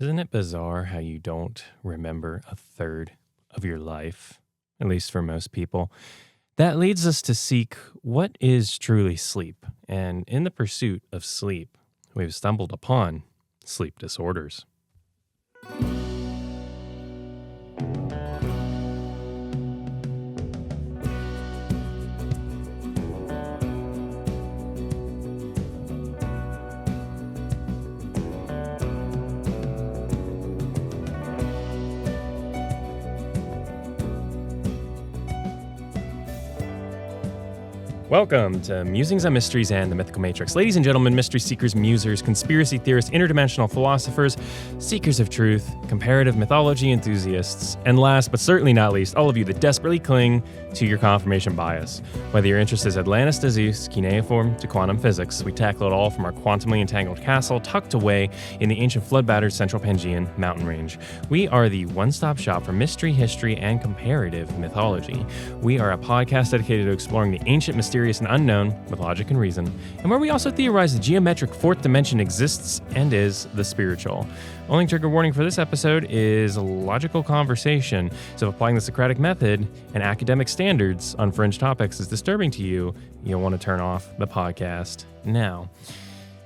Isn't it bizarre how you don't remember a third of your life, at least for most people? That leads us to seek what is truly sleep. And in the pursuit of sleep, we've stumbled upon sleep disorders. Welcome to Musings on Mysteries and the Mythical Matrix. Ladies and gentlemen, mystery seekers, musers, conspiracy theorists, interdimensional philosophers, seekers of truth, comparative mythology enthusiasts, and last but certainly not least, all of you that desperately cling to your confirmation bias. Whether your interest is Atlantis to Zeus, cuneiform to quantum physics, we tackle it all from our quantumly entangled castle tucked away in the ancient flood-battered central Pangaean mountain range. We are the one-stop shop for mystery, history, and comparative mythology. We are a podcast dedicated to exploring the ancient, mysterious, and unknown with logic and reason, and where we also theorize the geometric fourth dimension exists and is the spiritual. Only trigger warning for this episode is logical conversation, so if applying the Socratic method and academic standards on fringe topics is disturbing to you, you'll want to turn off the podcast now.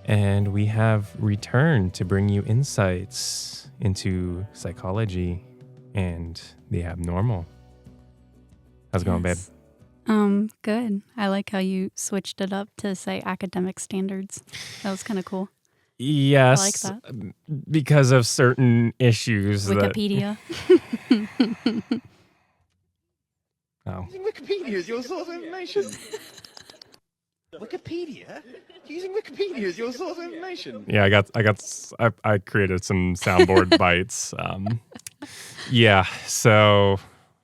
And we have returned to bring you insights into psychology and the abnormal. How's it going, babe? Good. I like how you switched it up to say academic standards. That was kind of cool. Yes, I like that. Because of certain issues. Wikipedia. Oh. Using Wikipedia as your source of information. Wikipedia? Using Wikipedia as your source of information. Yeah, I created some soundboard bites. Yeah, so.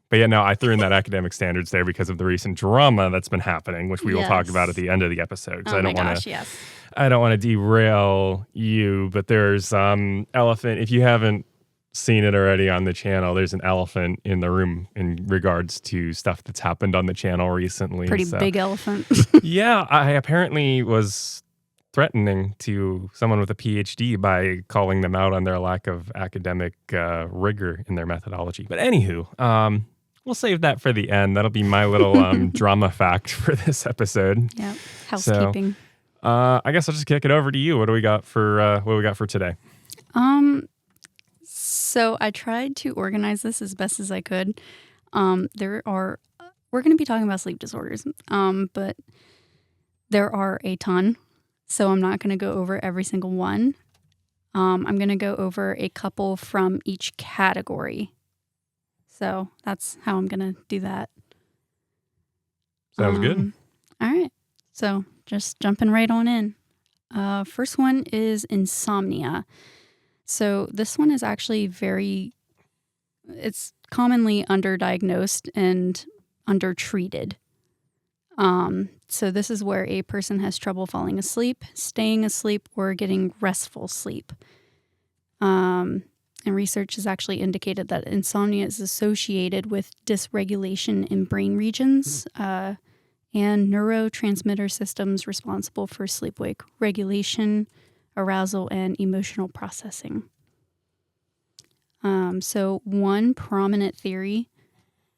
But yeah, no, I threw in that academic standards there because of the recent drama that's been happening, which we will talk about at the end of the episode. Oh my gosh, yes. I don't want to derail you, but there's elephant. If you haven't seen it already on the channel, there's an elephant in the room in regards to stuff that's happened on the channel recently. Pretty big elephant. Yeah, I apparently was threatening to someone with a PhD by calling them out on their lack of academic rigor in their methodology. But anywho, we'll save that for the end. That'll be my little drama fact for this episode. Yeah, housekeeping. So, I guess I'll just kick it over to you. What do we got for today? So I tried to organize this as best as I could. We're going to be talking about sleep disorders, but there are a ton. So I'm not going to go over every single one. I'm going to go over a couple from each category. So that's how I'm going to do that. Sounds good. All right. So just jumping right on in. First one is insomnia. So this one is actually it's commonly underdiagnosed and undertreated. So this is where a person has trouble falling asleep, staying asleep, or getting restful sleep. And research has actually indicated that insomnia is associated with dysregulation in brain regions and neurotransmitter systems responsible for sleep-wake regulation, arousal, and emotional processing. So one prominent theory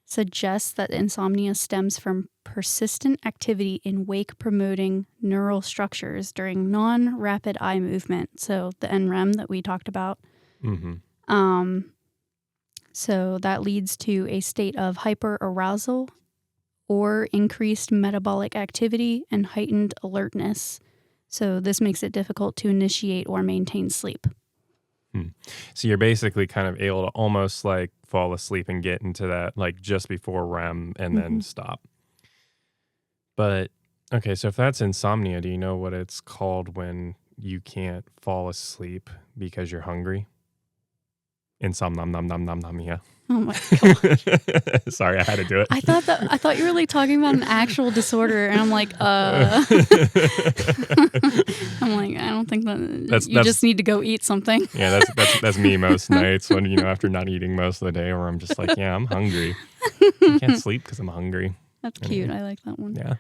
suggests that insomnia stems from persistent activity in wake-promoting neural structures during non-rapid eye movement, so the NREM that we talked about. Mm-hmm. So that leads to a state of hyperarousal or increased metabolic activity and heightened alertness. So this makes it difficult to initiate or maintain sleep. So you're basically kind of able to almost like fall asleep and get into that like just before REM and then stop. But okay, so if that's insomnia, do you know what it's called when you can't fall asleep because you're hungry? Insomnia. Oh my god! Sorry, I had to do it. I thought you were like talking about an actual disorder, and I'm like, I'm like, I don't think that you just need to go eat something. Yeah, that's me most nights when after not eating most of the day, where I'm just like, yeah, I'm hungry. I can't sleep because I'm hungry. That's cute. I like that one. Yeah.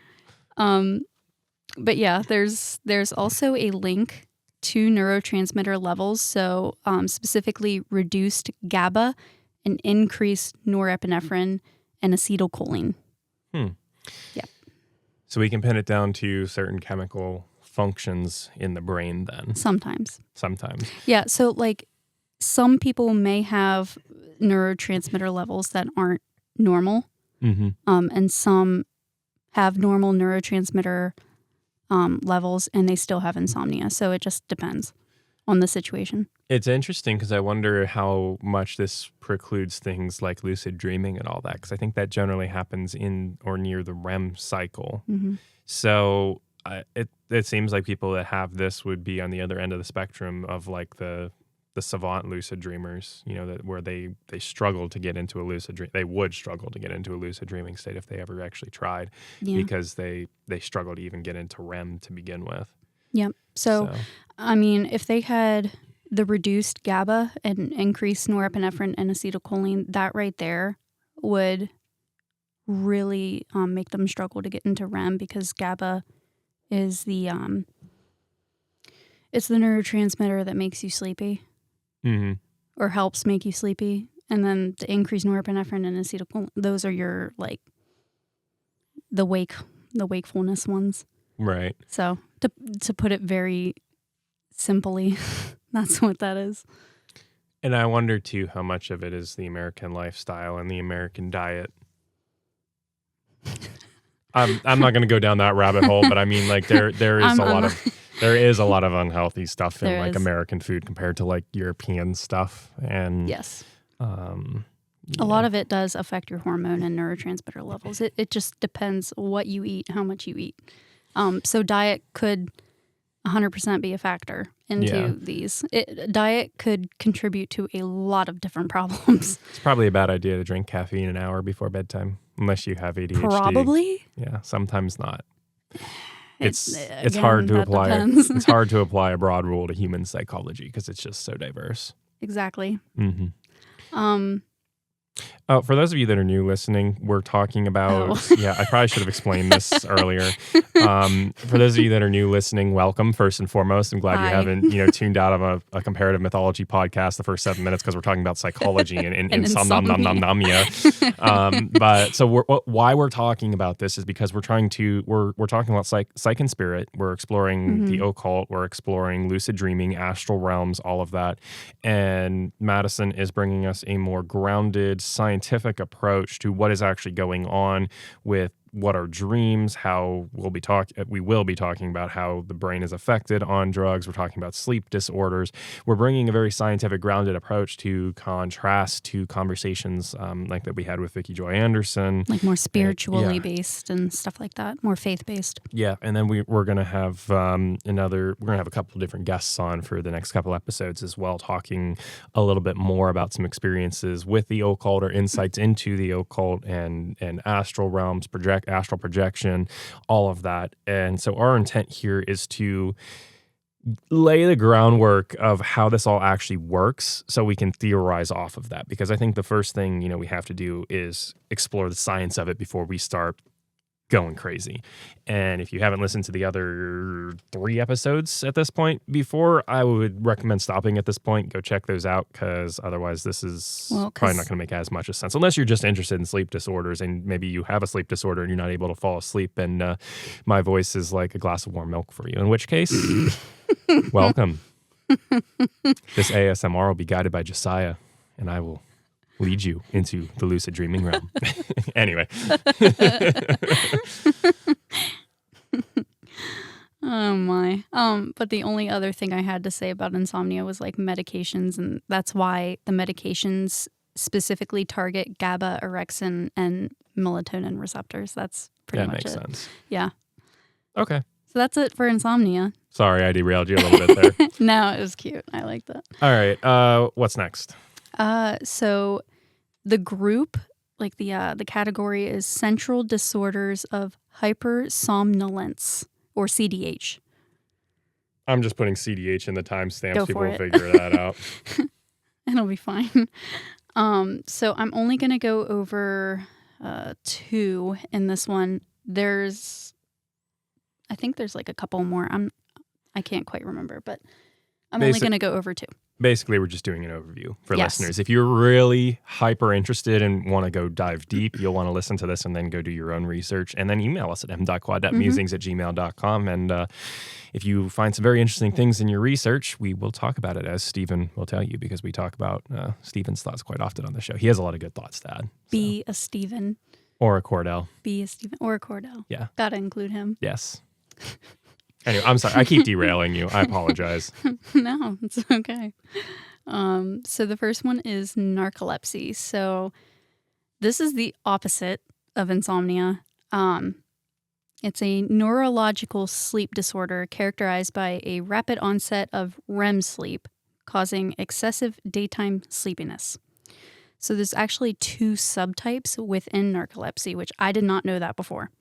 But yeah, there's also a link two neurotransmitter levels, so specifically reduced GABA and increased norepinephrine and acetylcholine. Yep. So we can pin it down to certain chemical functions in the brain then. Sometimes. Yeah, so like some people may have neurotransmitter levels that aren't normal, and some have normal neurotransmitter levels and they still have insomnia. So it just depends on the situation. It's interesting because I wonder how much this precludes things like lucid dreaming and all that, because I think that generally happens in or near the REM cycle. So it seems like people that have this would be on the other end of the spectrum of like the savant lucid dreamers, you know, that where they struggle to get into a lucid dream. They would struggle to get into a lucid dreaming state if they ever actually tried, because they struggle to even get into REM to begin with. Yep. So, I mean, if they had the reduced GABA and increased norepinephrine and acetylcholine, that right there would really make them struggle to get into REM, because GABA is it's the neurotransmitter that makes you sleepy. Or helps make you sleepy. And then the increased norepinephrine and acetylcholine, those are your, like, the wakefulness ones. Right. So to put it very simply, that's what that is. And I wonder too how much of it is the American lifestyle and the American diet. I'm not going to go down that rabbit hole, but I mean, like there is a lot of unhealthy stuff in like American food compared to like European stuff, and yes, a lot of it does affect your hormone and neurotransmitter levels. It just depends what you eat, how much you eat. So diet could 100% be a factor into these. Diet could contribute to a lot of different problems. It's probably a bad idea to drink caffeine an hour before bedtime, unless you have ADHD. Probably. Yeah, sometimes not. It's again, hard to apply. Depends. It's hard to apply a broad rule to human psychology because it's just so diverse. Exactly. For those of you that are new listening, we're talking about, I probably should have explained this earlier. For those of you that are new listening, welcome, first and foremost. I'm glad you haven't, tuned out of a comparative mythology podcast the first 7 minutes because we're talking about psychology and insomnia. But so why we're talking about this is because we're talking about psych and spirit. We're exploring the occult. We're exploring lucid dreaming, astral realms, all of that. And Madison is bringing us a more grounded, scientific approach to what is actually going on with what are dreams, how we will be talking about how the brain is affected on drugs. We're talking about sleep disorders. We're bringing a very scientific, grounded approach to contrast to conversations like that we had with Vicki Joy Anderson. Like more spiritually based and stuff like that, more faith-based. Yeah, and then we're going to have a couple of different guests on for the next couple episodes as well, talking a little bit more about some experiences with the occult or insights into the occult and astral realms, astral projection, all of that. And so our intent here is to lay the groundwork of how this all actually works so we can theorize off of that. Because I think the first thing, we have to do is explore the science of it before we start going crazy. And if you haven't listened to the other 3 episodes at this point before, I would recommend stopping at this point. Go check those out, because otherwise this is probably not going to make as much sense. Unless you're just interested in sleep disorders and maybe you have a sleep disorder and you're not able to fall asleep and my voice is like a glass of warm milk for you. In which case, welcome. This ASMR will be guided by Josiah, and I will lead you into the lucid dreaming realm. Anyway. Oh my. But the only other thing I had to say about insomnia was like medications, and that's why the medications specifically target GABA, orexin, and melatonin receptors. That's pretty much it. That makes sense. Yeah. Okay. So that's it for insomnia. Sorry, I derailed you a little bit there. No, it was cute. I like that. All right. What's next? So the group, like the category is Central Disorders of Hypersomnolence, or CDH. I'm just putting CDH in the timestamps. People will figure that out. It'll be fine. So I'm only going to go over 2 in this one. I think there's like a couple more. I can't quite remember, but I'm only going to go over 2. Basically, we're just doing an overview for Yes. listeners. If you're really hyper interested and want to go dive deep, you'll want to listen to this and then go do your own research and then email us at m.quad.musings@gmail.com. And if you find some very interesting things in your research, we will talk about it, as Stephen will tell you, because we talk about Stephen's thoughts quite often on the show. He has a lot of good thoughts to add. Be a Stephen. Or a Cordell. Be a Stephen. Or a Cordell. Yeah. Gotta include him. Yes. Anyway, I'm sorry. I keep derailing you. I apologize. No, it's okay. So the first one is narcolepsy. So this is the opposite of insomnia. It's a neurological sleep disorder characterized by a rapid onset of REM sleep, causing excessive daytime sleepiness. So there's actually 2 subtypes within narcolepsy, which I did not know that before.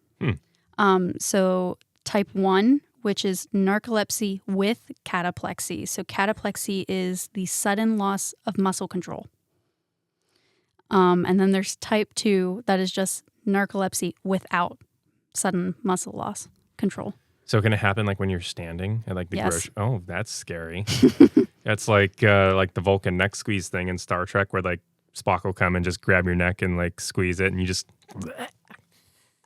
So type 1, which is narcolepsy with cataplexy. So cataplexy is the sudden loss of muscle control. And then there's type 2, that is just narcolepsy without sudden muscle loss control. So can it happen like when you're standing at like the Yes. grocery? Oh, that's scary. That's like the Vulcan neck squeeze thing in Star Trek, where like Spock will come and just grab your neck and like squeeze it, and you just.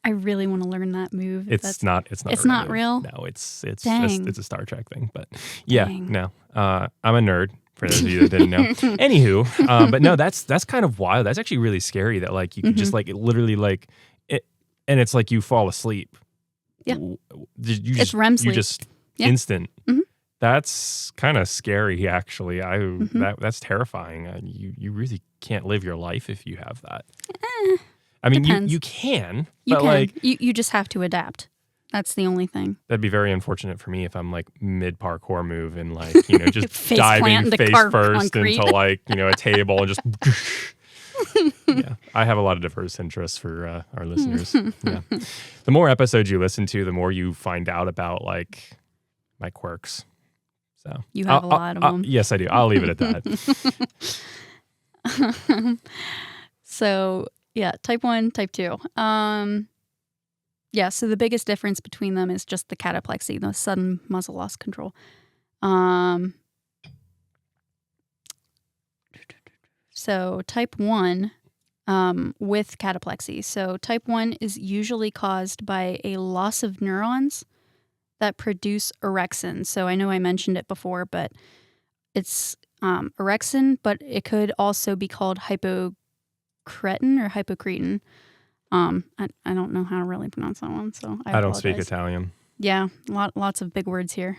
I really want to learn that move. It's not. It's a real not move. real? No, it's Dang. just it's a Star Trek thing. But yeah, Dang. no. I'm a nerd. For those of you that didn't know. Anywho, but no, that's kind of wild. That's actually really scary. That like you can just like literally like it, and it's like you fall asleep. Yeah. It's REM sleep. You just Yeah. instant. Mhm. That's kind of scary, actually. That's terrifying. You really can't live your life if you have that. I mean, depends. you can, You but can. like You just have to adapt. That's the only thing. that'd be very unfortunate for me if I'm like mid parkour move and like just Face diving plant into face first concrete. into like a table and just. Yeah, I have a lot of diverse interests for our listeners. Yeah, the more episodes you listen to, the more you find out about like my quirks. So You have a lot of them. Yes, I do. I'll leave it at that. So yeah, type 1, type 2. Yeah, so the biggest difference between them is just the cataplexy, the sudden muscle loss control. So type 1 with cataplexy. So type 1 is usually caused by a loss of neurons that produce orexin. So I know I mentioned it before, but it's orexin, but it could also be called hypocretin or hypocretin. I don't know how to really pronounce that one, so I don't speak apologize. Italian. Yeah, lots of big words here.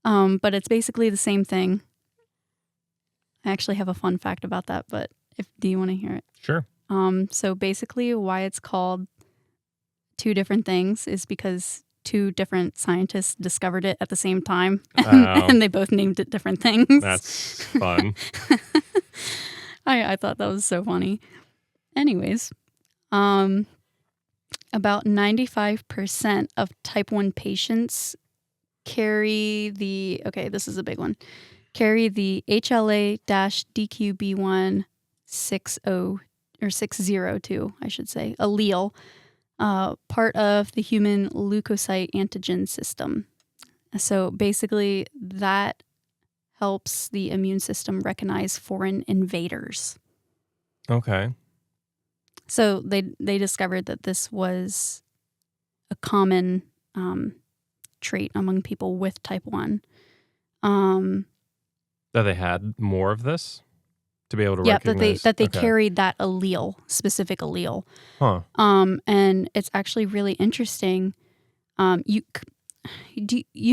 But it's basically the same thing. I actually have a fun fact about that, but do you want to hear it? Sure. So basically why it's called 2 different things is because 2 different scientists discovered it at the same time, and they both named it different things. That's fun. I thought that was so funny. Anyways, about 95% of type 1 patients carry this is a big one, carry the HLA-DQB1 602, I should say, allele, part of the human leukocyte antigen system. So basically that helps the immune system recognize foreign invaders. Okay. So they discovered that this was a common trait among people with type 1. That they had more of this to be able to Yeah, recognize. that they Okay. carried that specific allele. Huh. And it's actually really interesting. You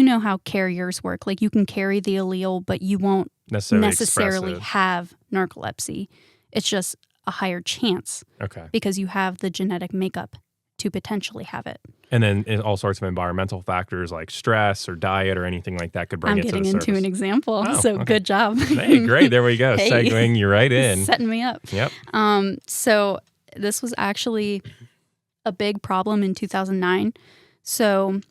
know how carriers work? Like you can carry the allele, but you won't necessarily express have narcolepsy. It's just a higher chance it. Okay. because you have the genetic makeup to potentially have it. And then all sorts of environmental factors like stress or diet or anything like that could bring I'm it to the getting into surface. an example, Oh, so okay. good job. Hey, great. There we go. Hey. Segueing you right in. Setting me up. Yep. So this was actually a big problem in 2009. So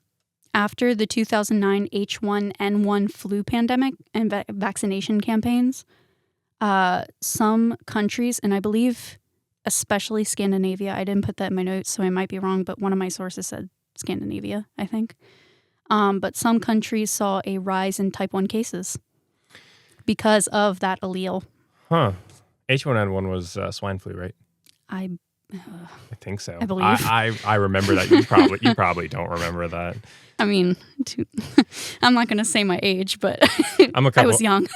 after the 2009 H1N1 flu pandemic and vaccination campaigns, some countries, and I believe especially Scandinavia, I didn't put that in my notes, so I might be wrong, but one of my sources said Scandinavia, I think. But some countries saw a rise in type 1 cases because of that allele. Huh. H1N1 was swine flu, right? I think so. I believe. I remember that. You probably don't remember that. I mean, I'm not going to say my age, but I was young.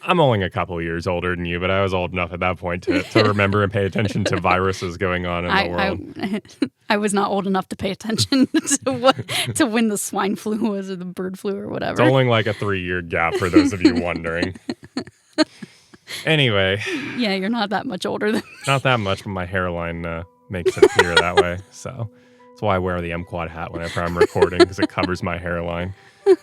I'm only a couple years older than you, but I was old enough at that point to remember and pay attention to viruses going on in the world. I was not old enough to pay attention to when the swine flu was or the bird flu or whatever. It's only like a 3-year gap for those of you wondering. Anyway. Yeah, you're not that much older than me. Not that much, but my hairline makes it appear that way. So that's why I wear the M-Quad hat whenever I'm recording, because it covers my hairline.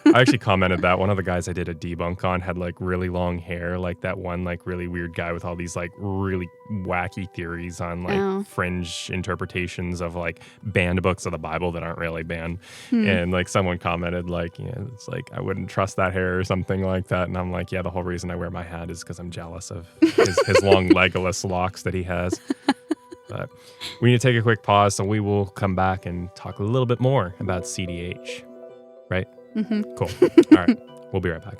I actually commented that one of the guys I did a debunk on had like really long hair, like that one like really weird guy with all these like really wacky theories on like fringe interpretations of like banned books of the Bible that aren't really banned. And like someone commented like, it's like I wouldn't trust that hair or something like that. And I'm like, yeah, the whole reason I wear my hat is because I'm jealous of his long Legolas locks that he has. But we need to take a quick pause, so we will come back and talk a little bit more about CDH, right? Mm-hmm. Cool. All right. We'll be right back.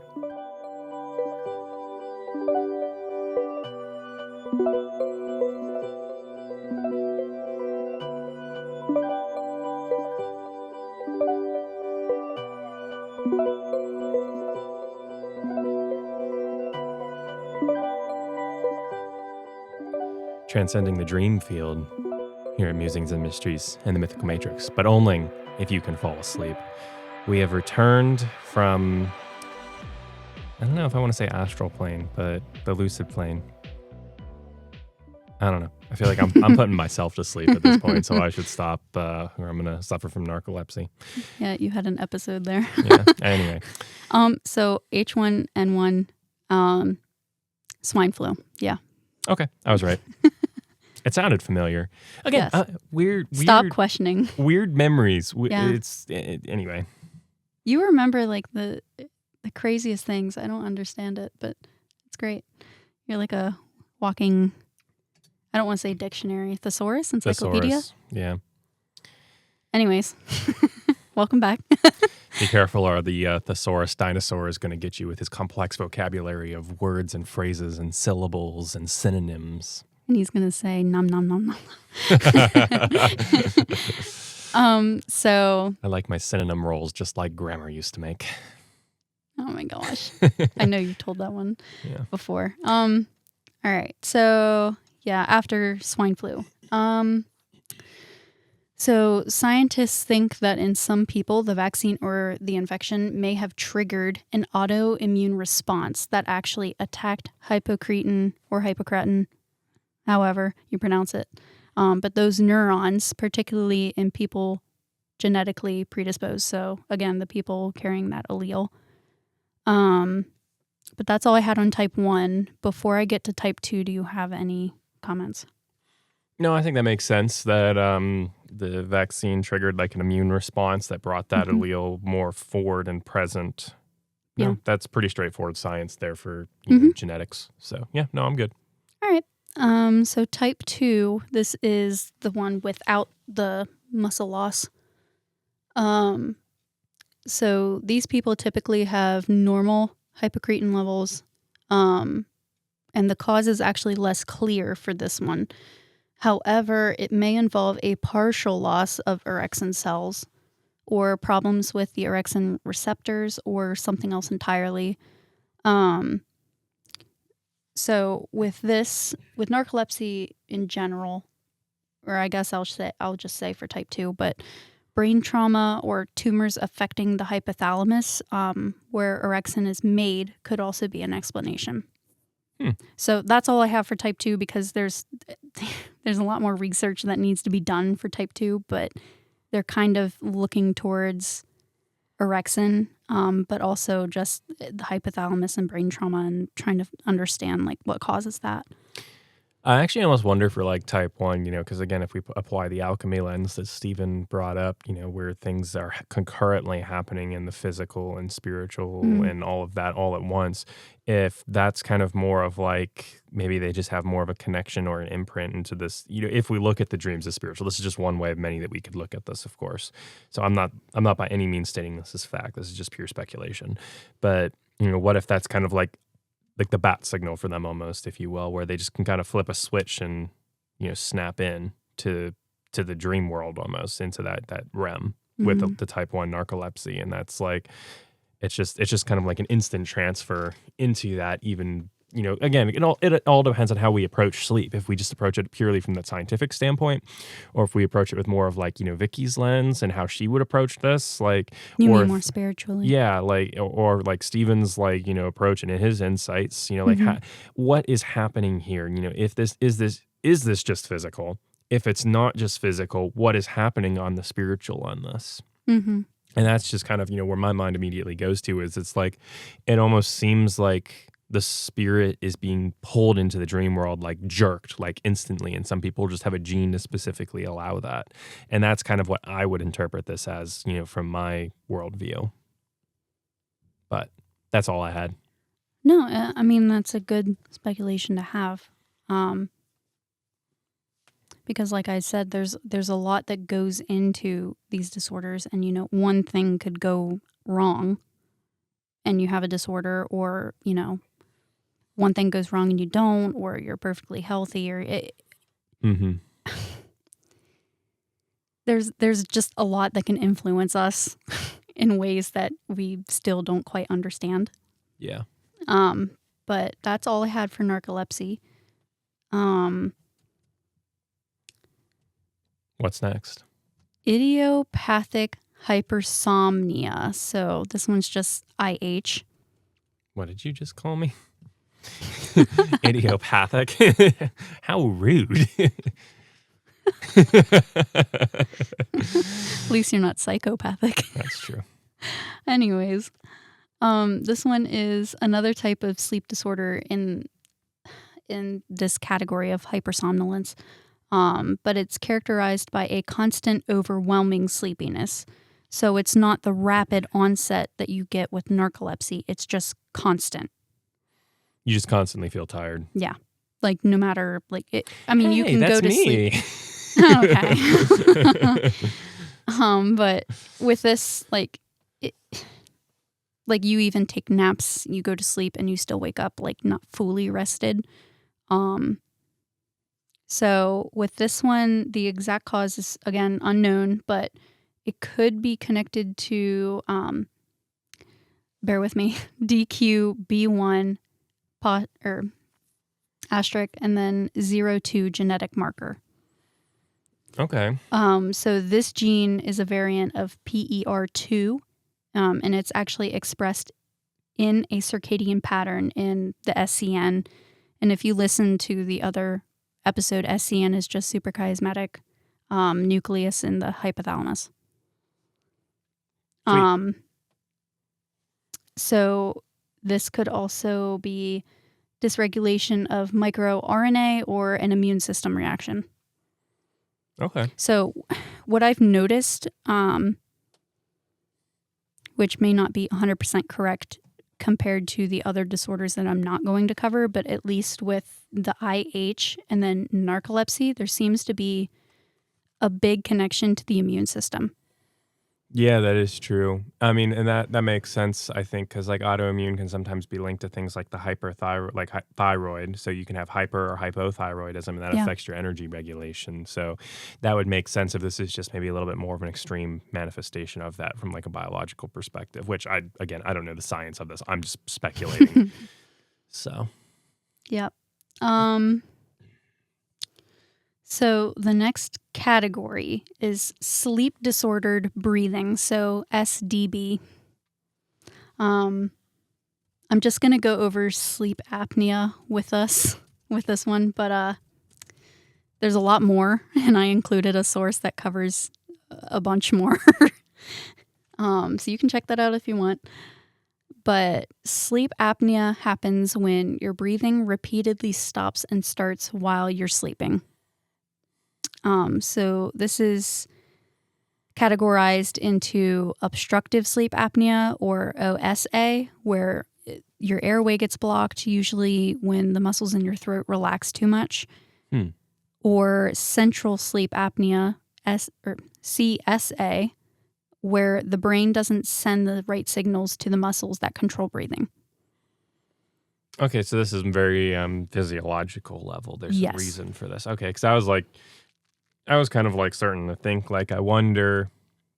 Transcending the dream field here at Musings and Mysteries and the Mythical Matrix, but only if you can fall asleep. We have returned from, I don't know if I want to say astral plane, but the lucid plane. I don't know. I feel like I'm putting myself to sleep at this point, so I should stop or I'm going to suffer from narcolepsy. Yeah, you had an episode there. Yeah, anyway. So H1N1 swine flu. Yeah. Okay, I was right. It sounded familiar. Again, Yes. Weird. Stop questioning. Weird memories. Yeah. Anyway. You remember like the craziest things. I don't understand it, but it's great. You're like a walking, I don't want to say dictionary, thesaurus, encyclopedia. Thesaurus. Yeah. Anyways, welcome back. Be careful, or the thesaurus dinosaur is going to get you with his complex vocabulary of words and phrases and syllables and synonyms. And he's going to say nom nom nom nom. So I like my synonym rolls just like grammar used to make. oh my gosh. I know you told that one Yeah. before. All right. So yeah, after swine flu. So scientists think that in some people, the vaccine or the infection may have triggered an autoimmune response that actually attacked hypocretin or hypocretin, however you pronounce it. But those neurons, particularly in people genetically predisposed, so again, the people carrying that allele. But that's all I had on type 1. Before I get to type 2, do you have any comments? No, I think that makes sense that the vaccine triggered like an immune response that brought that allele more forward and present. Yeah. No, that's pretty straightforward science there for genetics. So yeah, no, I'm good. All right. So type 2, this is the one without the muscle loss. So these people typically have normal hypocretin levels, and the cause is actually less clear for this one. However, it may involve a partial loss of orexin cells or problems with the orexin receptors or something else entirely. So with narcolepsy in general, or I guess I'll just say for type 2, but brain trauma or tumors affecting the hypothalamus, where orexin is made, could also be an explanation. So that's all I have for type 2 because there's a lot more research that needs to be done for type 2, but they're kind of looking towards orexin, but also just the hypothalamus and brain trauma and trying to understand like what causes that. I actually almost wonder for like type 1, because again, if we apply the alchemy lens that Stephen brought up, where things are concurrently happening in the physical and spiritual and all of that all at once, if that's kind of more of like maybe they just have more of a connection or an imprint into this, if we look at the dreams as spiritual, this is just one way of many that we could look at this, of course. So I'm not by any means stating this as fact. This is just pure speculation. But, what if that's kind of like the bat signal for them almost, if you will, where they just can kind of flip a switch and, snap in to the dream world almost, into that REM with the type 1 narcolepsy. And that's like, it's just kind of like an instant transfer into that. Even, again, it all depends on how we approach sleep. If we just approach it purely from that scientific standpoint, or if we approach it with more of like, Vicky's lens and how she would approach this, like, you or mean more spiritually? Yeah, like, or like Stephen's like, approach and his insights, like what is happening here? If this is this just physical? If it's not just physical, what is happening on the spiritual on this? And that's just kind of, where my mind immediately goes to is it's like, it almost seems like the spirit is being pulled into the dream world, like jerked, like instantly. And some people just have a gene to specifically allow that. And that's kind of what I would interpret this as, from my worldview. But that's all I had. No, I mean, that's a good speculation to have. Because like I said, there's a lot that goes into these disorders, and one thing could go wrong and you have a disorder, or one thing goes wrong and you don't, or you're perfectly healthy, or there's just a lot that can influence us in ways that we still don't quite understand. Yeah. But that's all I had for narcolepsy. What's next? Idiopathic hypersomnia. So this one's just IH. What did you just call me? Idiopathic? How rude. At least you're not psychopathic. That's true. Anyways, this one is another type of sleep disorder in this category of hypersomnolence. But it's characterized by a constant, overwhelming sleepiness. So it's not the rapid onset that you get with narcolepsy. It's just constant. You just constantly feel tired. Yeah. Like no matter, like it, I mean, you can that's go to me. sleep. Okay. But with this, like you even take naps, you go to sleep and you still wake up like not fully rested. So with this one, the exact cause is, again, unknown, but it could be connected to, bear with me, DQB1 asterisk and then 02 genetic marker. Okay. So this gene is a variant of PER2, and it's actually expressed in a circadian pattern in the SCN. And if you listen to the other episode, SCN is just suprachiasmatic nucleus in the hypothalamus. So this could also be dysregulation of microRNA or an immune system reaction. Okay. So what I've noticed, which may not be 100% correct compared to the other disorders that I'm not going to cover, but at least with the IH and then narcolepsy, there seems to be a big connection to the immune system. Yeah, that is true. I mean, and that makes sense, I think, because like autoimmune can sometimes be linked to things like the hyperthyroid, like thyroid. So you can have hyper or hypothyroidism, and that affects your energy regulation. So that would make sense if this is just maybe a little bit more of an extreme manifestation of that from like a biological perspective, which I don't know the science of this. I'm just speculating. So. Yep. So the next category is sleep disordered breathing, so SDB. I'm just going to go over sleep apnea with us with this one, but there's a lot more, and I included a source that covers a bunch more. So you can check that out if you want. But sleep apnea happens when your breathing repeatedly stops and starts while you're sleeping. So this is categorized into obstructive sleep apnea, or OSA, where your airway gets blocked, usually when the muscles in your throat relax too much, or central sleep apnea, or CSA, where the brain doesn't send the right signals to the muscles that control breathing. Okay, so this is very physiological level. There's Yes. a reason for this. Okay, because I was kind of like starting to think, like, I wonder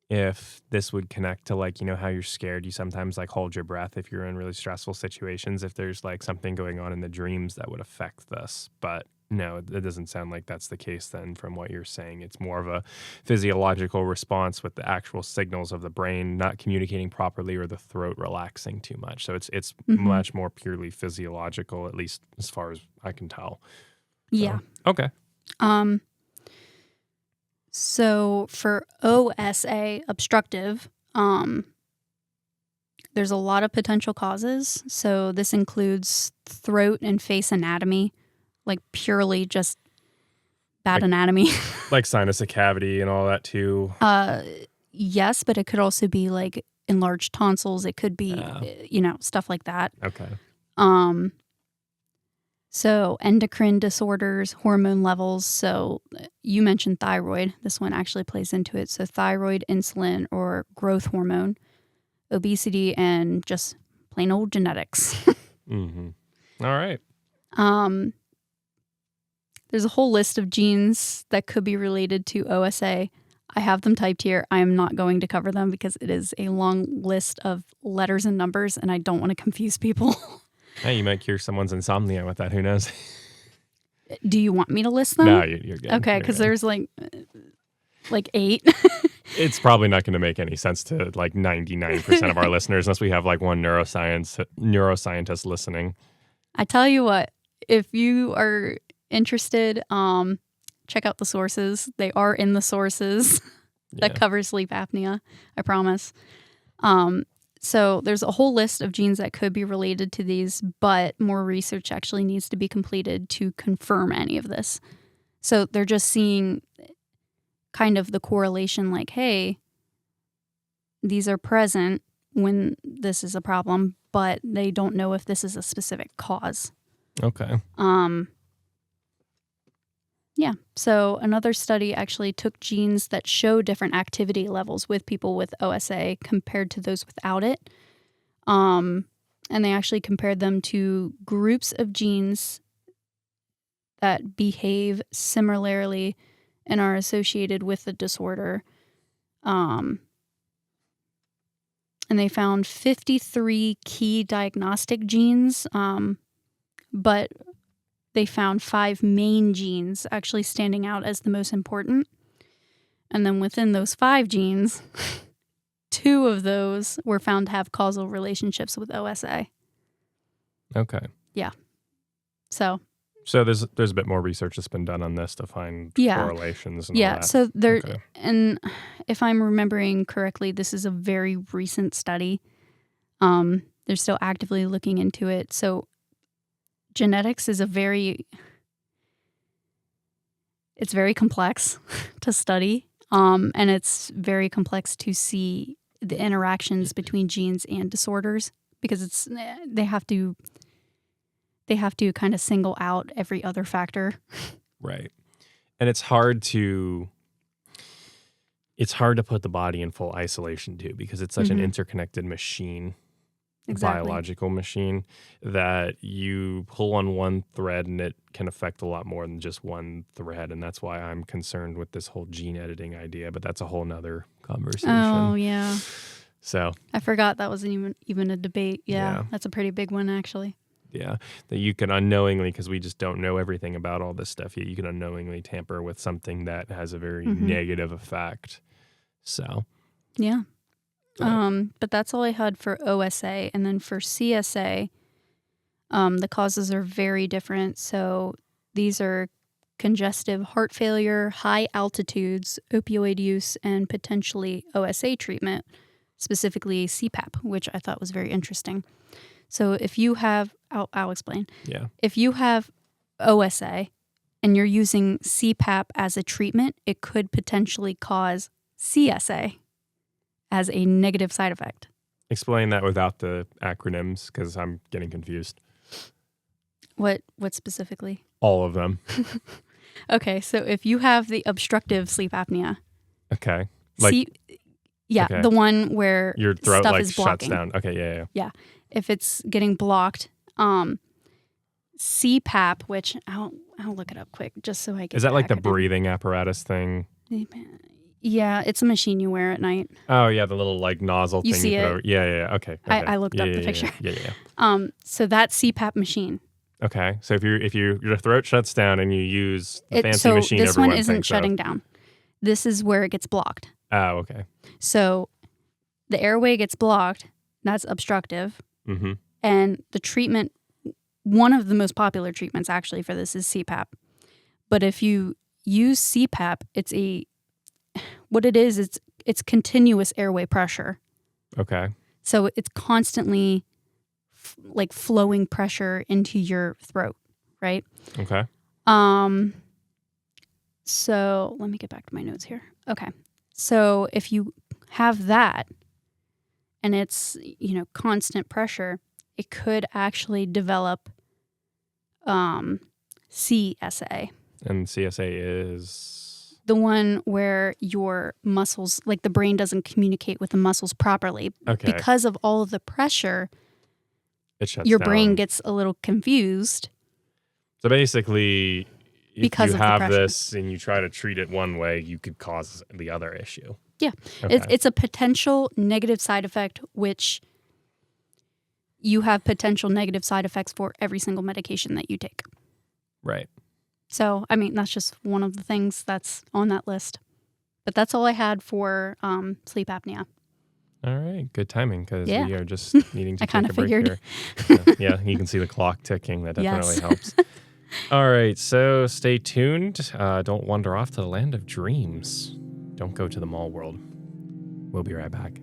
if this would connect to, like, you know how you're scared, you sometimes like hold your breath if you're in really stressful situations, if there's like something going on in the dreams that would affect this. But no, it doesn't sound like that's the case then from what you're saying. It's more of a physiological response with the actual signals of the brain not communicating properly or the throat relaxing too much. So it's much more purely physiological, at least as far as I can tell. Yeah. Okay. So for OSA, obstructive, there's a lot of potential causes. So this includes throat and face anatomy, like purely just bad anatomy. Like sinus cavity and all that too. Yes, but it could also be like enlarged tonsils. It could be, stuff like that. Okay. So endocrine disorders, hormone levels. So you mentioned thyroid. This one actually plays into it. So thyroid, insulin, or growth hormone, obesity, and just plain old genetics. All right. There's a whole list of genes that could be related to OSA. I have them typed here. I am not going to cover them because it is a long list of letters and numbers, and I don't want to confuse people. Hey, you might cure someone's insomnia with that. Who knows? Do you want me to list them? No, you're good. Okay, because there's like 8. It's probably not going to make any sense to like 99% of our listeners unless we have like one neuroscientist listening. I tell you what, if you are interested, check out the sources. They are in the sources that cover sleep apnea, I promise. So there's a whole list of genes that could be related to these, but more research actually needs to be completed to confirm any of this. So they're just seeing kind of the correlation, like, hey, these are present when this is a problem, but they don't know if this is a specific cause. Okay. Yeah. So another study actually took genes that show different activity levels with people with OSA compared to those without it. And they actually compared them to groups of genes that behave similarly and are associated with the disorder. And they found 53 key diagnostic genes, but they found 5 main genes actually standing out as the most important. And then within those 5 genes, 2 of those were found to have causal relationships with OSA. Okay. Yeah. So there's a bit more research that's been done on this to find correlations and all that. So there, and if I'm remembering correctly, this is a very recent study. They're still actively looking into it. So genetics is it's very complex to study, and it's very complex to see the interactions between genes and disorders, because they have to kind of single out every other factor. Right. And it's hard to put the body in full isolation too, because it's such an interconnected machine. Exactly. Biological machine that you pull on one thread and it can affect a lot more than just one thread. And that's why I'm concerned with this whole gene editing idea, but that's a whole nother conversation. Oh, yeah. So I forgot that wasn't even a debate. Yeah, that's a pretty big one, actually. Yeah, that you can unknowingly, because we just don't know everything about all this stuff yet, you can unknowingly tamper with something that has a very negative effect. So, yeah. But that's all I had for OSA. And then for CSA, the causes are very different. So these are congestive heart failure, high altitudes, opioid use, and potentially OSA treatment, specifically CPAP, which I thought was very interesting. So if you have, I'll explain. Yeah. If you have OSA and you're using CPAP as a treatment, it could potentially cause CSA as a negative side effect. Explain that without the acronyms because I'm getting confused. What specifically? All of them. Okay, so if you have the obstructive sleep apnea. Okay. Okay. The one where your throat stuff like is blocking. shuts down. Okay, yeah. Yeah. If it's getting blocked, CPAP, which I'll look it up quick just so I can. Is that like the breathing apparatus thing? Yeah, it's a machine you wear at night. Oh yeah, the little like nozzle you thing. See you put it? Over. Yeah. Okay. I looked up the picture. Yeah. So that's CPAP machine. Okay, so if your throat shuts down and you use the fancy machine, this everyone one isn't thinks shutting down. This is where it gets blocked. Oh, okay. So the airway gets blocked. That's obstructive. Mm-hmm. And the treatment, one of the most popular treatments actually for this is CPAP. But if you use CPAP, it's continuous airway pressure. Okay. So it's constantly like flowing pressure into your throat, right? Okay. So let me get back to my notes here. Okay. So if you have that and it's, constant pressure, it could actually develop CSA. And CSA is the one where your muscles, like the brain doesn't communicate with the muscles properly. Okay. Because of all of the pressure, it shuts your down. brain gets a little confused. So basically, if because you of have the pressure. this and you try to treat it one way, you could cause the other issue. Yeah. Okay. It's a potential negative side effect, which you have potential negative side effects for every single medication that you take. Right. So, that's just one of the things that's on that list. But that's all I had for sleep apnea. All right. Good timing because we are just needing to I take a break figured. here. Yeah, you can see the clock ticking. That definitely helps. All right. So stay tuned. Don't wander off to the land of dreams. Don't go to the mall world. We'll be right back.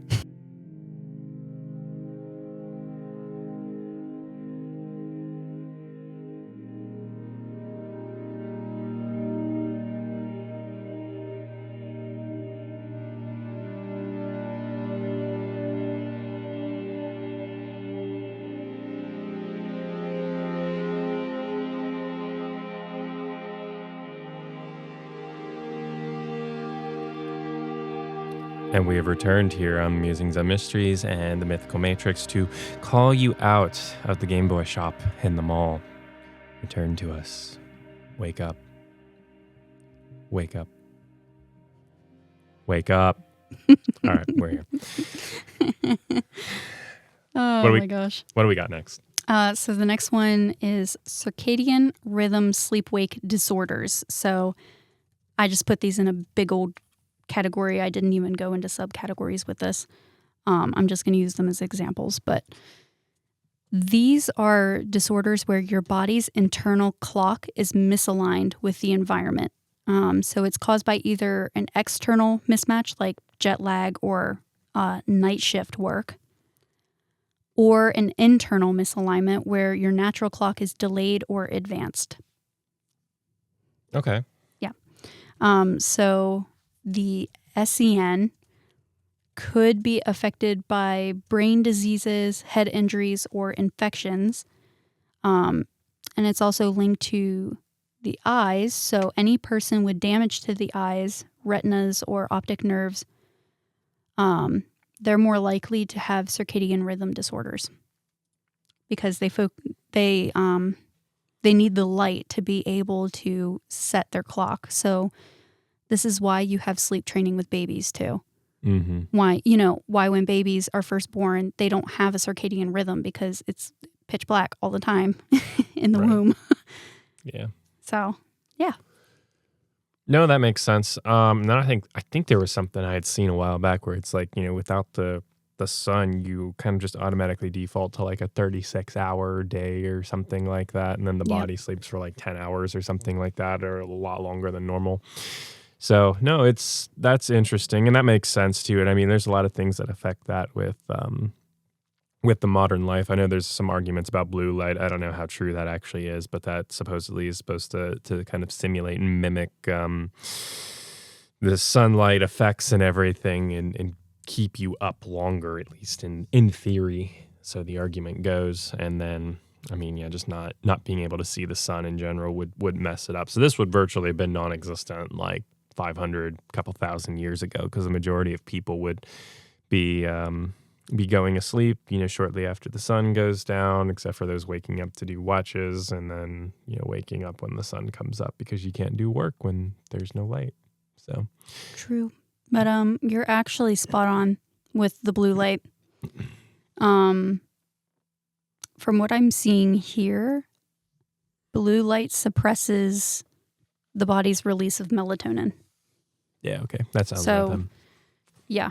And we have returned here on Musings and Mysteries and the Mythical Matrix to call you out of the Game Boy shop in the mall. Return to us. Wake up. Wake up. Wake up. All right, we're here. Oh my gosh. What do we got next? So the next one is circadian rhythm sleep-wake disorders. So I just put these in a big old category. I didn't even go into subcategories with this. I'm just going to use them as examples. But these are disorders where your body's internal clock is misaligned with the environment. So it's caused by either an external mismatch like jet lag or night shift work, or an internal misalignment where your natural clock is delayed or advanced. Okay. Yeah. So the SEN could be affected by brain diseases, head injuries, or infections. And it's also linked to the eyes. So any person with damage to the eyes, retinas, or optic nerves, they're more likely to have circadian rhythm disorders because they need the light to be able to set their clock. So this is why you have sleep training with babies too. Mm-hmm. Why when babies are first born, they don't have a circadian rhythm because it's pitch black all the time in the womb. Yeah. So, yeah. No, that makes sense. Then I think there was something I had seen a while back where it's like, without the sun, you kind of just automatically default to like a 36-hour day or something like that. And then the body sleeps for like 10 hours or something like that, or a lot longer than normal. So no, that's interesting, and that makes sense too. And I mean, there's a lot of things that affect that with the modern life. I know there's some arguments about blue light. I don't know how true that actually is, but that supposedly is supposed to kind of simulate and mimic the sunlight effects and everything, and keep you up longer, at least in theory. So the argument goes. And then, I mean, yeah, just not being able to see the sun in general would mess it up. So this would virtually have been non-existent like 500, couple thousand years ago, because the majority of people would be going asleep, shortly after the sun goes down, except for those waking up to do watches, and then, waking up when the sun comes up, because you can't do work when there's no light. So True. But you're actually spot on with the blue light. From what I'm seeing here, blue light suppresses the body's release of melatonin. yeah, okay, that sounds So- right then. Yeah.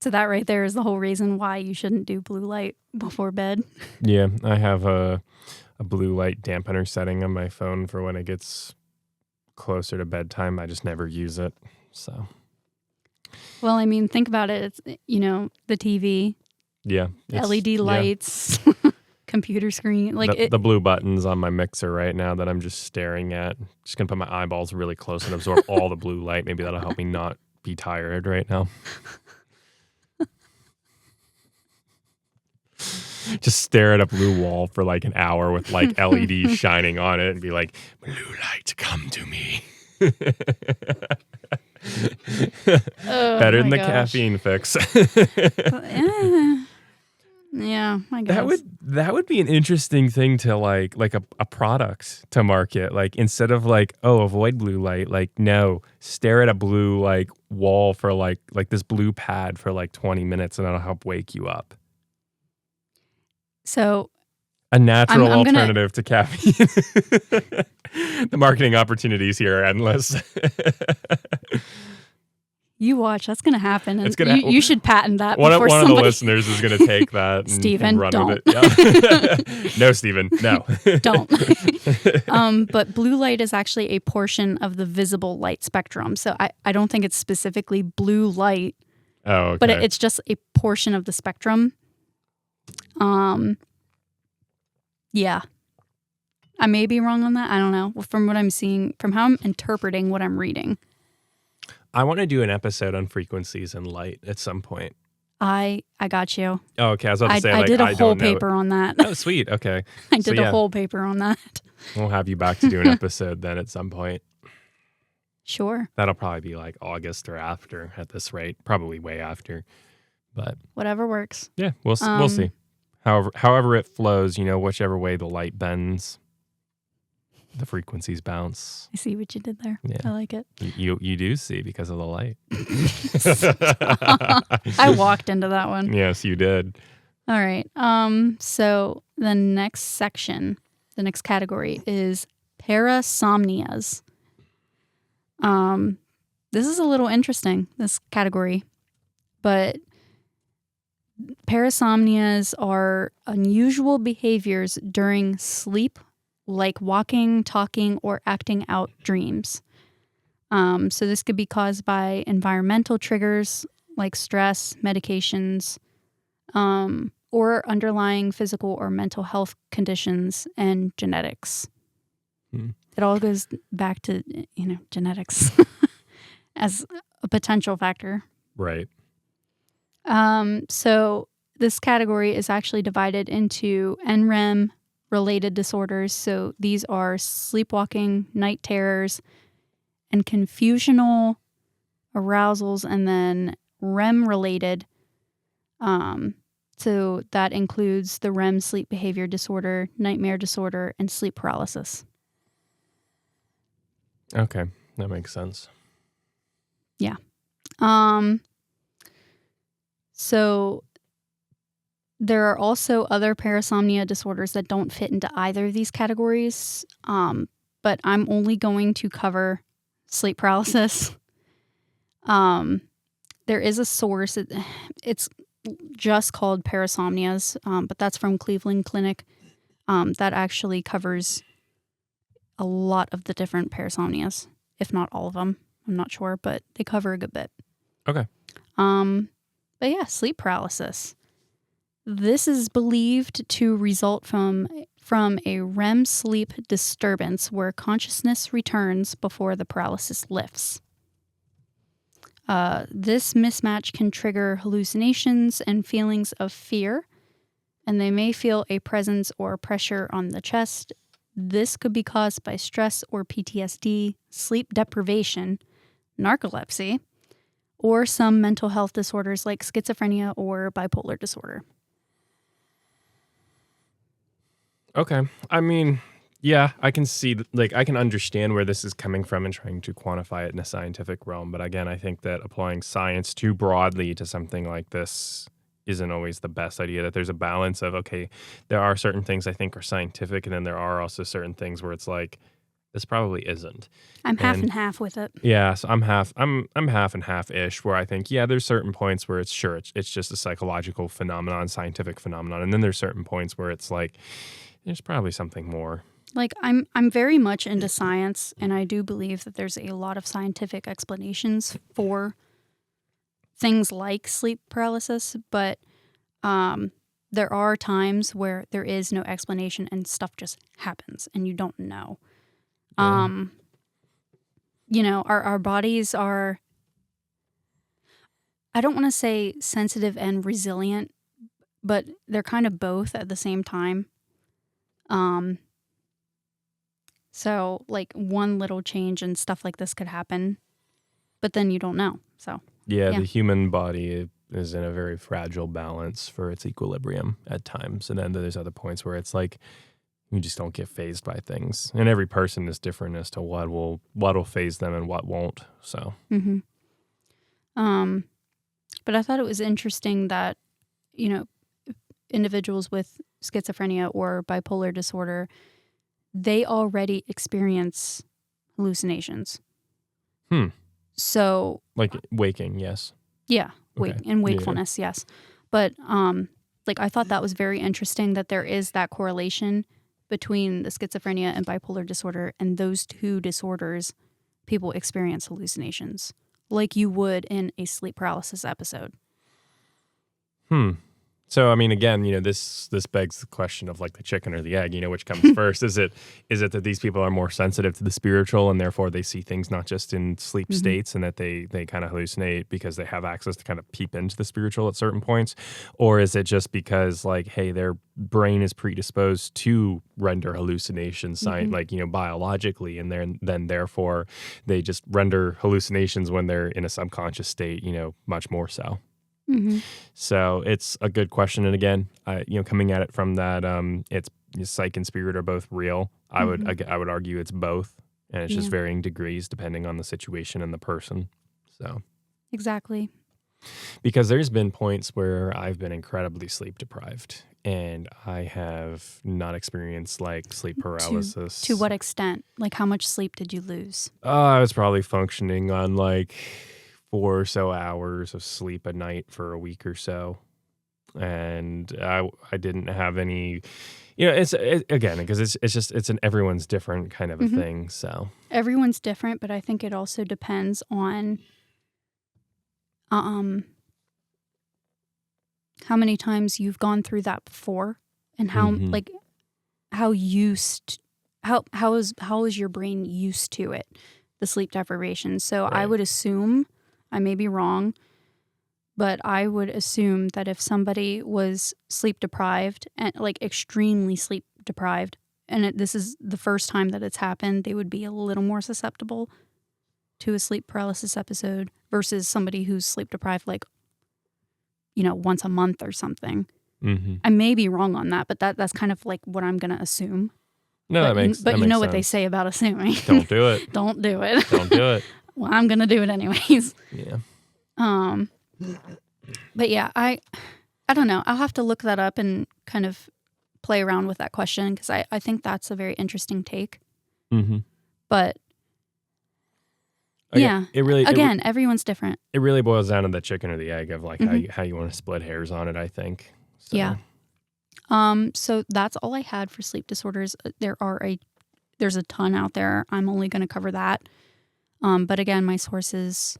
So that right there is the whole reason why you shouldn't do blue light before bed. Yeah, I have a blue light dampener setting on my phone for when it gets closer to bedtime. I just never use it. So Well, I mean, think about it. It's, the TV, yeah, LED lights, computer screen. The blue buttons on my mixer right now that I'm just staring at. Just gonna put my eyeballs really close and absorb all the blue light. Maybe that'll help me not be tired right now. Just stare at a blue wall for like an hour with like LEDs shining on it and be like, blue light, come to me. Better than the caffeine fix. Yeah, I guess. That would be an interesting thing to like a product to market. Like, instead of like, oh, avoid blue light, like, no, stare at a blue like wall for like this blue pad for like 20 minutes, and that'll help wake you up. So A natural I'm gonna- alternative to caffeine. The marketing opportunities here are endless. you watch, that's going to happen. And It's gonna you should patent that One of before the somebody... listeners is going to take that and, Steven, run don't. with it. Yeah. No, Steven, no. Don't. But blue light is actually a portion of the visible light spectrum. So I don't think it's specifically blue light, Oh, okay. but it's just a portion of the spectrum. Yeah. I may be wrong on that. I don't know. From what I'm seeing, from how I'm interpreting what I'm reading. I want to do an episode on frequencies and light at some point. I got you. Oh, okay. I was about to say, I like, did a I whole don't know. paper on that. Oh, sweet. Okay. I did a whole paper on that. We'll have you back to do an episode then at some point. Sure. That'll probably be like August or after at this rate. Probably way after. But Whatever works. yeah, we'll see. However it flows, whichever way the light bends, the frequencies bounce. I see what you did there. Yeah. I like it. You do see because of the light. I walked into that one. Yes, you did. All right. So the next section, the next category is Parasomnias. This is a little interesting, this category, but Parasomnias are unusual behaviors during sleep, like walking, talking, or acting out dreams. So this could be caused by environmental triggers like stress, medications, or underlying physical or mental health conditions and genetics. It all goes back to, genetics as a potential factor. Right. So this category is actually divided into NREM related disorders. So these are sleepwalking, night terrors, and confusional arousals, and then REM related. So that includes the REM sleep behavior disorder, nightmare disorder, and sleep paralysis. Okay, that makes sense. Yeah. So there are also other parasomnia disorders that don't fit into either of these categories, but I'm only going to cover sleep paralysis. There is a source. It's just called Parasomnias, but that's from Cleveland Clinic. That actually covers a lot of the different parasomnias, if not all of them. I'm not sure, but they cover a good bit. Okay. But yeah, sleep paralysis. This is believed to result from a REM sleep disturbance where consciousness returns before the paralysis lifts. This mismatch can trigger hallucinations and feelings of fear, and they may feel a presence or pressure on the chest. This could be caused by stress or PTSD, sleep deprivation, narcolepsy, or some mental health disorders like schizophrenia or bipolar disorder. Okay. I mean, yeah, I can see, I can understand where this is coming from and trying to quantify it in a scientific realm. But again, I think that applying science too broadly to something like this isn't always the best idea. That there's a balance of, okay, there are certain things I think are scientific, and then there are also certain things where it's like, this probably isn't. I'm half and half with it. Yeah, so I'm half and half-ish, where I think, yeah, there's certain points where it's just a psychological phenomenon, scientific phenomenon. And then there's certain points where it's like, there's probably something more. Like, I'm very much into science, and I do believe that there's a lot of scientific explanations for things like sleep paralysis, but there are times where there is no explanation and stuff just happens and you don't know. Yeah. Our bodies are, I don't want to say sensitive and resilient, but they're kind of both at the same time. So like one little change and stuff like this could happen, but then you don't know. So Yeah, the human body is in a very fragile balance for its equilibrium at times. And then there's other points where it's like, you just don't get fazed by things. And every person is different as to what'll faze them and what won't. So. Mm-hmm. But I thought it was interesting that, individuals with schizophrenia or bipolar disorder, they already experience hallucinations. So, like waking, yes. Yeah, Okay. and wakefulness, yes. But I thought that was very interesting that there is that correlation between the schizophrenia and bipolar disorder, and those two disorders, people experience hallucinations like you would in a sleep paralysis episode. So, I mean, again, this begs the question of like the chicken or the egg, which comes first? Is it that these people are more sensitive to the spiritual and therefore they see things not just in sleep states, and that they kind of hallucinate because they have access to kind of peep into the spiritual at certain points? Or is it just because like, hey, their brain is predisposed to render hallucinations biologically, and then therefore they just render hallucinations when they're in a subconscious state, much more so? Mm-hmm. So it's a good question, and again, coming at it from that, it's psych and spirit are both real. I would argue it's both, and it's just varying degrees depending on the situation and the person. So exactly, because there's been points where I've been incredibly sleep deprived, and I have not experienced like sleep paralysis. To what extent? Like, how much sleep did you lose? I was probably functioning on like 4 or so hours of sleep a night for a week or so. And I didn't have any, again, because it's everyone's different kind of a thing. So everyone's different, but I think it also depends on, how many times you've gone through that before, and how how is your brain used to it, the sleep deprivation. So right. I would assume, I may be wrong, but I would assume that if somebody was sleep deprived, and like extremely sleep deprived, and this is the first time that it's happened, they would be a little more susceptible to a sleep paralysis episode versus somebody who's sleep deprived like, once a month or something. Mm-hmm. I may be wrong on that, but that's kind of like what I'm going to assume. No, that makes sense. But you know what they say about assuming. Don't do it. Don't do it. Don't do it. Well, I'm going to do it anyways. Yeah. But yeah, I don't know. I'll have to look that up and kind of play around with that question, because I think that's a very interesting take. Mm-hmm. But yeah, everyone's different. It really boils down to the chicken or the egg of like how you want to split hairs on it, I think. So. Yeah. So that's all I had for sleep disorders. There's a ton out there. I'm only going to cover that. But again, my sources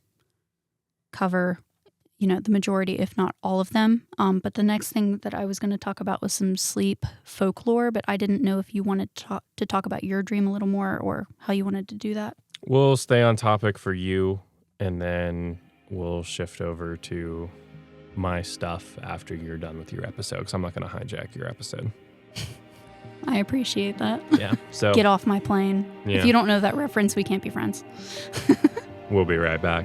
cover, the majority, if not all of them. But the next thing that I was going to talk about was some sleep folklore, but I didn't know if you wanted to talk about your dream a little more or how you wanted to do that. We'll stay on topic for you, and then we'll shift over to my stuff after you're done with your episode, because I'm not going to hijack your episode. I appreciate that. Yeah. So Get off my plane. Yeah. If you don't know that reference, we can't be friends. We'll be right back.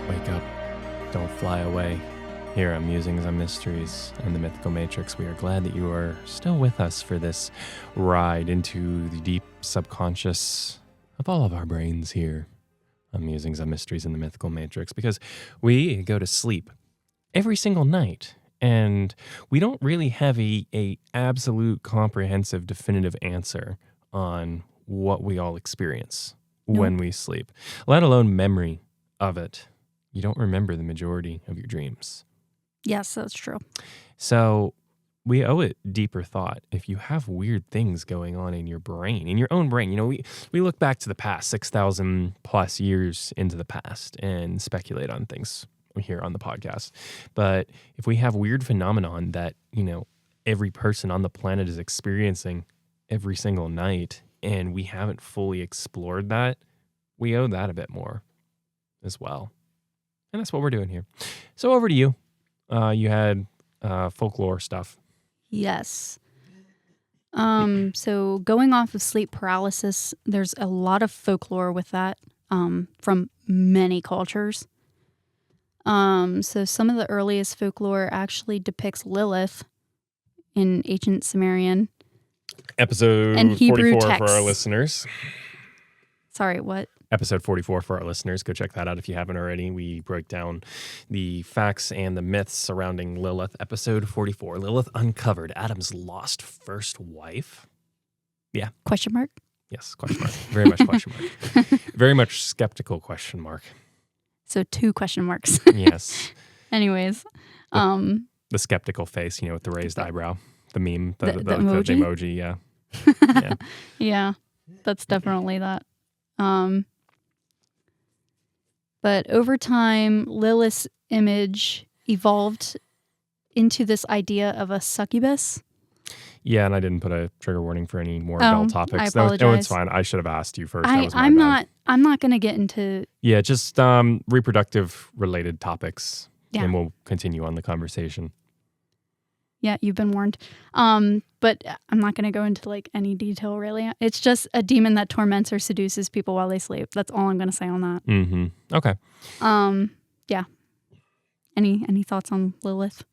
Wake up. Don't fly away. Here on Musings on Mysteries and the Mythical Matrix, we are glad that you are still with us for this ride into the deep subconscious of all of our brains here on Musings on Mysteries and the Mythical Matrix, because we go to sleep every single night, and we don't really have a absolute comprehensive definitive answer on what we all experience when we sleep, let alone memory of it. You don't remember the majority of your dreams. Yes, that's true. So we owe it deeper thought. If you have weird things going on in your brain, in your own brain, we look back to the past, 6,000 plus years into the past, and speculate on things here on the podcast. But if we have weird phenomenon that, every person on the planet is experiencing every single night, and we haven't fully explored that, we owe that a bit more as well. And that's what we're doing here. So over to you. You had folklore stuff. Yes. So going off of sleep paralysis, there's a lot of folklore with that from many cultures. So some of the earliest folklore actually depicts Lilith in ancient Sumerian. Episode and Hebrew 44 for texts. our listeners. Sorry, what? Episode 44 for our listeners. Go check that out if you haven't already. We break down the facts and the myths surrounding Lilith. Episode 44. Lilith uncovered, Adam's lost first wife. Yeah. Question mark? Yes, question mark. Very much question mark. Very much skeptical question mark. So 2 question marks. Yes. Anyways. The skeptical face, with the raised eyebrow. The meme. The emoji? The emoji, yeah. Yeah, that's definitely that. But over time, Lilith's image evolved into this idea of a succubus. Yeah, and I didn't put a trigger warning for any more Oh, adult topics. I apologize. No, it's fine. I should have asked you first. That was my I'm bad. not going to get into... Yeah, just reproductive related topics. Yeah. And we'll continue on the conversation. Yeah, you've been warned. But I'm not going to go into any detail really. It's just a demon that torments or seduces people while they sleep. That's all I'm going to say on that. Mm-hmm. Okay. Yeah. Any thoughts on Lilith?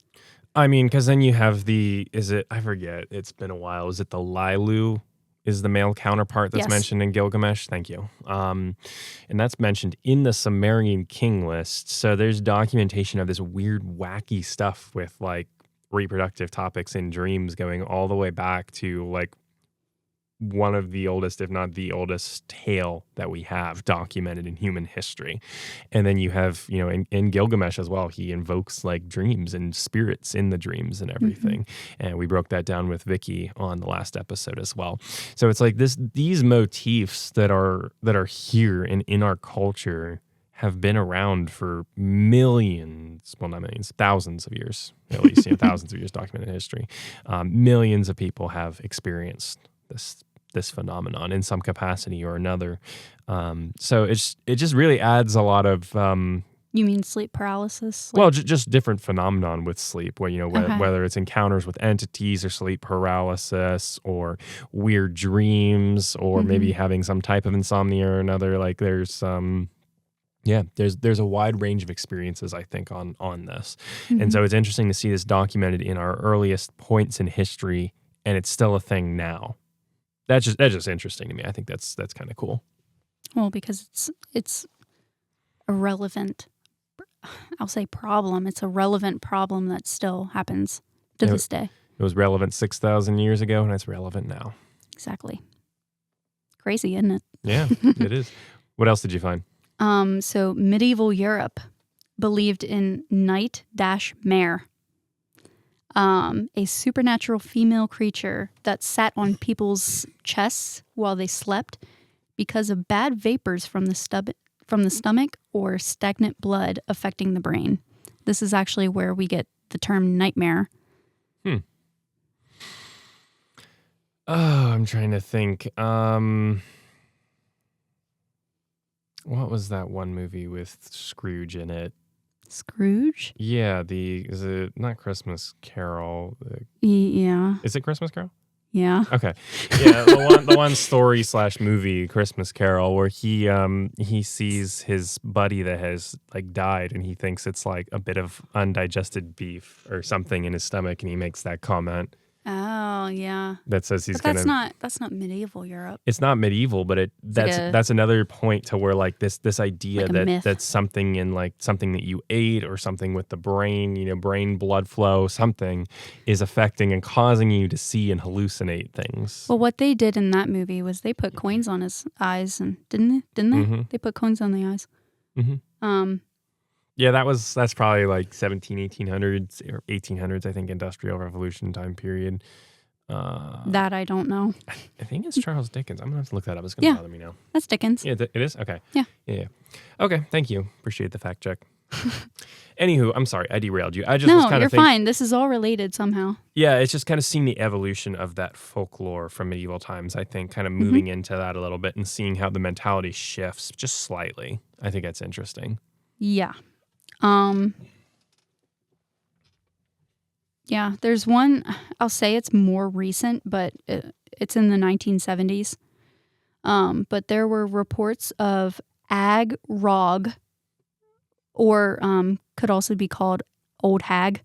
I mean, because then you have I forget, it's been a while. Is it the Lilu is the male counterpart that's mentioned in Gilgamesh? Thank you. And that's mentioned in the Sumerian king list. So there's documentation of this weird, wacky stuff with reproductive topics in dreams going all the way back to one of the oldest, if not the oldest tale that we have documented in human history. And then you have, in Gilgamesh as well, he invokes dreams and spirits in the dreams and everything. Mm-hmm. And we broke that down with Vicky on the last episode as well. So it's these motifs that are here and in our culture have been around for millions, well, not millions, thousands of years, at least, thousands of years documented in history. Millions of people have experienced this phenomenon in some capacity or another. So it just really adds a lot of... You mean sleep paralysis? Well, just different phenomenon with sleep, where, whether it's encounters with entities or sleep paralysis or weird dreams or maybe having some type of insomnia or another, there's Yeah, there's a wide range of experiences, I think, on this. Mm-hmm. And so it's interesting to see this documented in our earliest points in history, and it's still a thing now. That's just interesting to me. I think that's kind of cool. Well, because it's a relevant, I'll say problem. It's a relevant problem that still happens to this day. It was relevant 6,000 years ago, and it's relevant now. Exactly. Crazy, isn't it? Yeah, it is. What else did you find? So medieval Europe believed in Night-Mare, a supernatural female creature that sat on people's chests while they slept because of bad vapors from the stomach or stagnant blood affecting the brain. This is actually where we get the term nightmare. Oh, I'm trying to think. What was that one movie with Scrooge in it? Scrooge? Yeah, is it not Christmas Carol? Yeah. Is it Christmas Carol? Yeah. Okay. Yeah, the one story / movie, Christmas Carol, where he sees his buddy that has like died, and he thinks it's like a bit of undigested beef or something in his stomach, and he makes that comment. Oh, yeah. That says he's but gonna. that's not medieval Europe. It's not medieval, but that's another point to where like this idea like that that's something in like something that you ate or something with the brain, brain blood flow, something is affecting and causing you to see and hallucinate things. Well, what they did in that movie was they put coins on his eyes, and didn't they? Mm-hmm. They put coins on the eyes. Mm-hmm. Yeah, that's probably like 1800s or 1800s, I think, Industrial Revolution time period. That I don't know. I think it's Charles Dickens. I'm going to have to look that up. It's going to bother me now. That's Dickens. Yeah, it is? Okay. Yeah. Okay, thank you. Appreciate the fact check. Anywho, I'm sorry, I derailed you. You're fine. This is all related somehow. Yeah, it's just kind of seeing the evolution of that folklore from medieval times, I think, kind of moving into that a little bit and seeing how the mentality shifts just slightly. I think that's interesting. Yeah. Yeah, there's one, I'll say it's more recent, but it's in the 1970s. But there were reports of ag rog, or could also be called old hag.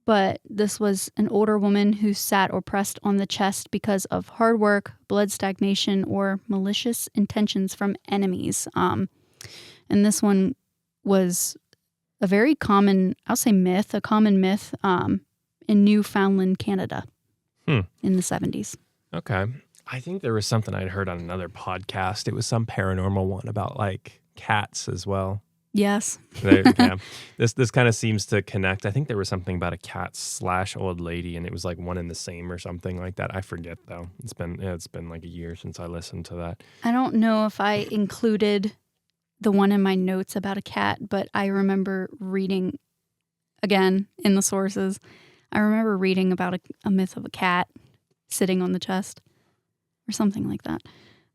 But this was an older woman who sat oppressed on the chest because of hard work, blood stagnation, or malicious intentions from enemies. And this one was a very common, I'll say myth, in Newfoundland, Canada in the 70s. Okay. I think there was something I'd heard on another podcast. It was some paranormal one about like cats as well. Yes. Yeah. This kind of seems to connect. I think there was something about a cat / old lady, and it was like one and the same or something like that. I forget though. It's been like a year since I listened to that. I don't know if I included the one in my notes about a cat, but I remember reading, again, in the sources, I remember reading about a myth of a cat sitting on the chest or something like that.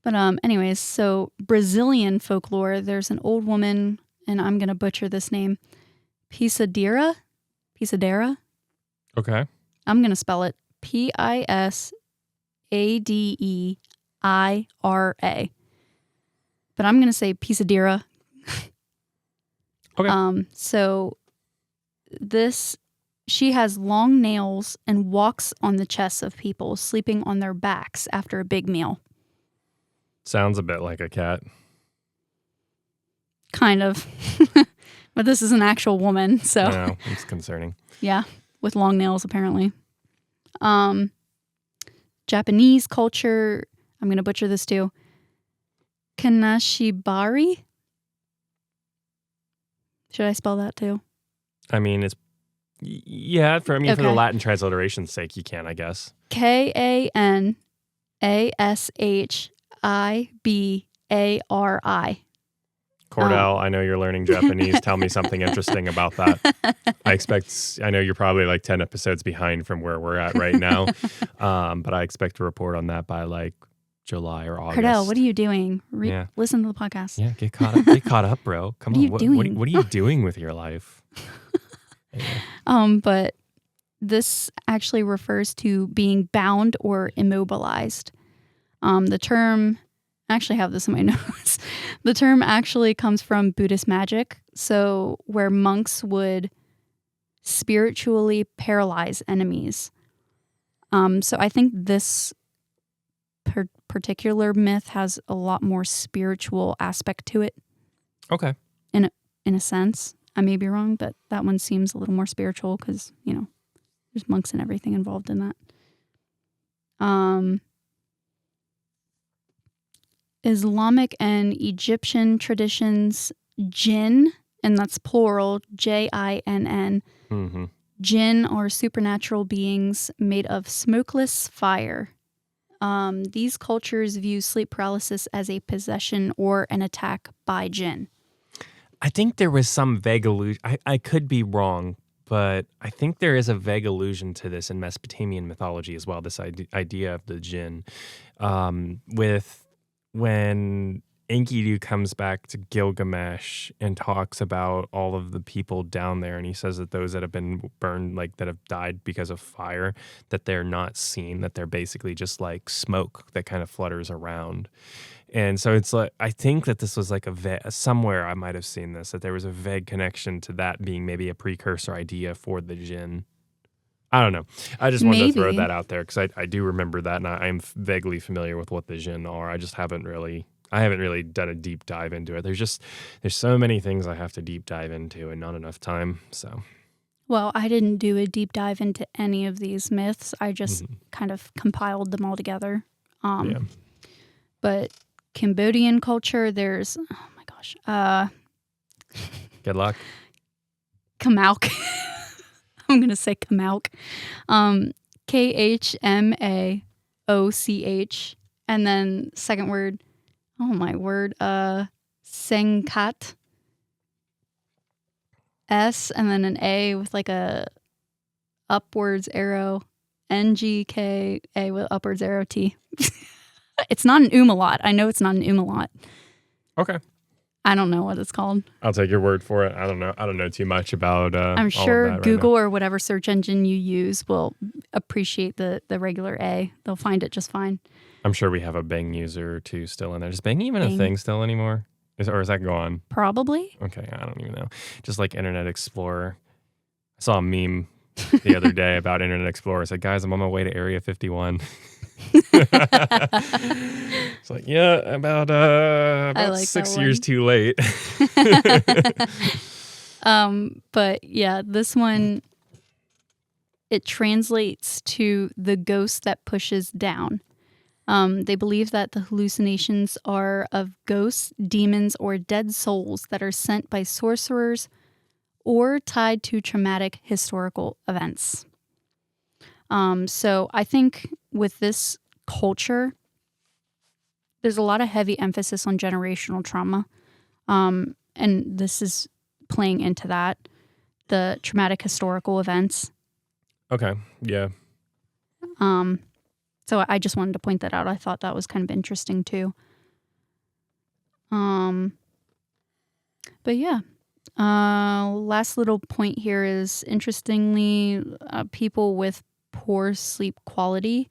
But anyways, so Brazilian folklore, there's an old woman, and I'm going to butcher this name, Pisadera? Okay. I'm going to spell it Pisadeira. But I'm going to say Pisadera. Okay. So she has long nails and walks on the chests of people, sleeping on their backs after a big meal. Sounds a bit like a cat. Kind of. But this is an actual woman, so. I know, it's concerning. Yeah, with long nails, apparently. Japanese culture, I'm going to butcher this too. Kanashibari? Should I spell that too? I mean, it's for the Latin transliteration's sake, you can, I guess. Kanashibari. Cordell, I know you're learning Japanese. Tell me something interesting about that. I know you're probably like 10 episodes behind from where we're at right now. But I expect to report on that by like July or August. Cordell, what are you doing? Listen to the podcast. Yeah, get caught up, bro. Come on. What are you doing? What are you doing with your life? But this actually refers to being bound or immobilized. The term I actually have this in my notes. The term actually comes from Buddhist magic, so where monks would spiritually paralyze enemies. So I think this particular myth has a lot more spiritual aspect to it. Okay. In a sense. I may be wrong, but that one seems a little more spiritual because, there's monks and everything involved in that. Islamic and Egyptian traditions, jinn, and that's plural, Jinn. Mm-hmm. Jinn are supernatural beings made of smokeless fire. These cultures view sleep paralysis as a possession or an attack by jinn. I think there was some vague allusion. I could be wrong, but I think there is a vague allusion to this in Mesopotamian mythology as well, this idea of the jinn. With when Enkidu comes back to Gilgamesh and talks about all of the people down there, and he says that those that have been burned, like that have died because of fire, that they're not seen, that they're basically just like smoke that kind of flutters around. And so it's like, I think that this was like somewhere I might have seen this, that there was a vague connection to that being maybe a precursor idea for the jinn. I don't know. I just wanted to throw that out there because I do remember that, and I'm vaguely familiar with what the jinn are. I haven't really done a deep dive into it. There's so many things I have to deep dive into and not enough time. So, well, I didn't do a deep dive into any of these myths. I just kind of compiled them all together. But Cambodian culture, there's, oh my gosh, good luck. Khmauk. I'm going to say Khmauk. Khmaoch. And then second word, oh my word, Sengkat. S and then an A with like a upwards arrow. NGKA with upwards arrow T. It's not an umlaut. I know it's not an umlaut. Okay. I don't know what it's called. I'll take your word for it. I don't know too much about I'm sure all of that Google right or whatever search engine you use will appreciate the regular A. They'll find it just fine. I'm sure we have a Bing user too still in there. Is Bing even Bing. a thing still anymore? Or is that gone? Probably. Okay, I don't even know. Just like Internet Explorer. I saw a meme the other day about Internet Explorer. It said, guys, I'm on my way to Area 51. It's like, yeah, about like 6 years too late. But yeah, this one, it translates to the ghost that pushes down. They believe that the hallucinations are of ghosts, demons, or dead souls that are sent by sorcerers or tied to traumatic historical events. So I think with this culture, there's a lot of heavy emphasis on generational trauma. And this is playing into that, the traumatic historical events. Okay, yeah. So I just wanted to point that out. I thought that was kind of interesting too. But yeah. Last little point here is, interestingly, people with poor sleep quality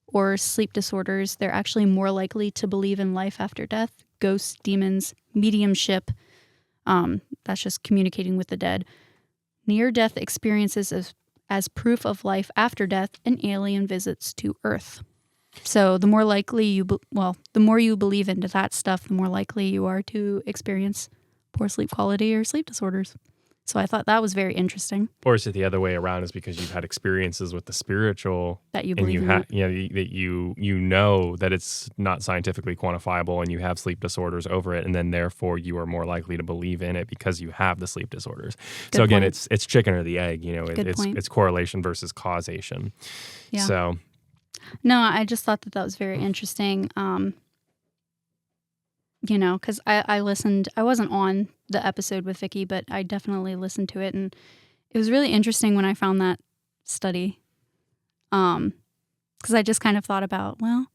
or sleep disorders, they're actually more likely to believe in life after death, ghosts, demons, mediumship. That's just communicating with the dead. Near-death experiences as proof of life after death, and alien visits to Earth. So the more likely the more you believe into that stuff, the more likely you are to experience poor sleep quality or sleep disorders. So I thought that was very interesting. Or is it the other way around? Is because you've had experiences with the spiritual that you believe in, that you know that it's not scientifically quantifiable, and you have sleep disorders over it, and then therefore you are more likely to believe in it because you have the sleep disorders. Good so again, point. it's chicken or the egg. It's it's correlation versus causation. Yeah. So no, I just thought that was very interesting. Because I listened. I wasn't on the episode with Vicky, but I definitely listened to it, and it was really interesting when I found that study. Because I just kind of thought about, well,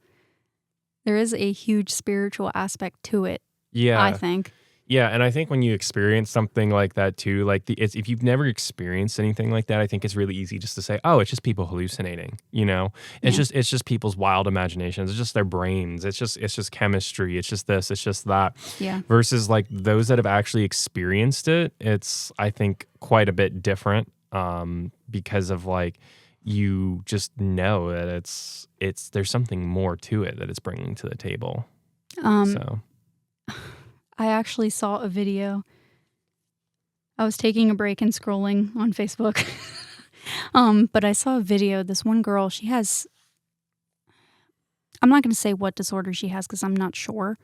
there is a huge spiritual aspect to it. yeah, I think. Yeah, and I think when you experience something like that too, like if you've never experienced anything like that, I think it's really easy just to say, "Oh, it's just people hallucinating." Yeah. It's just people's wild imaginations. It's just their brains. It's just chemistry. It's just this. It's just that. Yeah. Versus like those that have actually experienced it, it's I think quite a bit different because of like you just know that it's there's something more to it that it's bringing to the table. So. I actually saw a video. I was taking a break and scrolling on Facebook. But I saw a video. This one girl, she has, I'm not going to say what disorder she has because I'm not sure.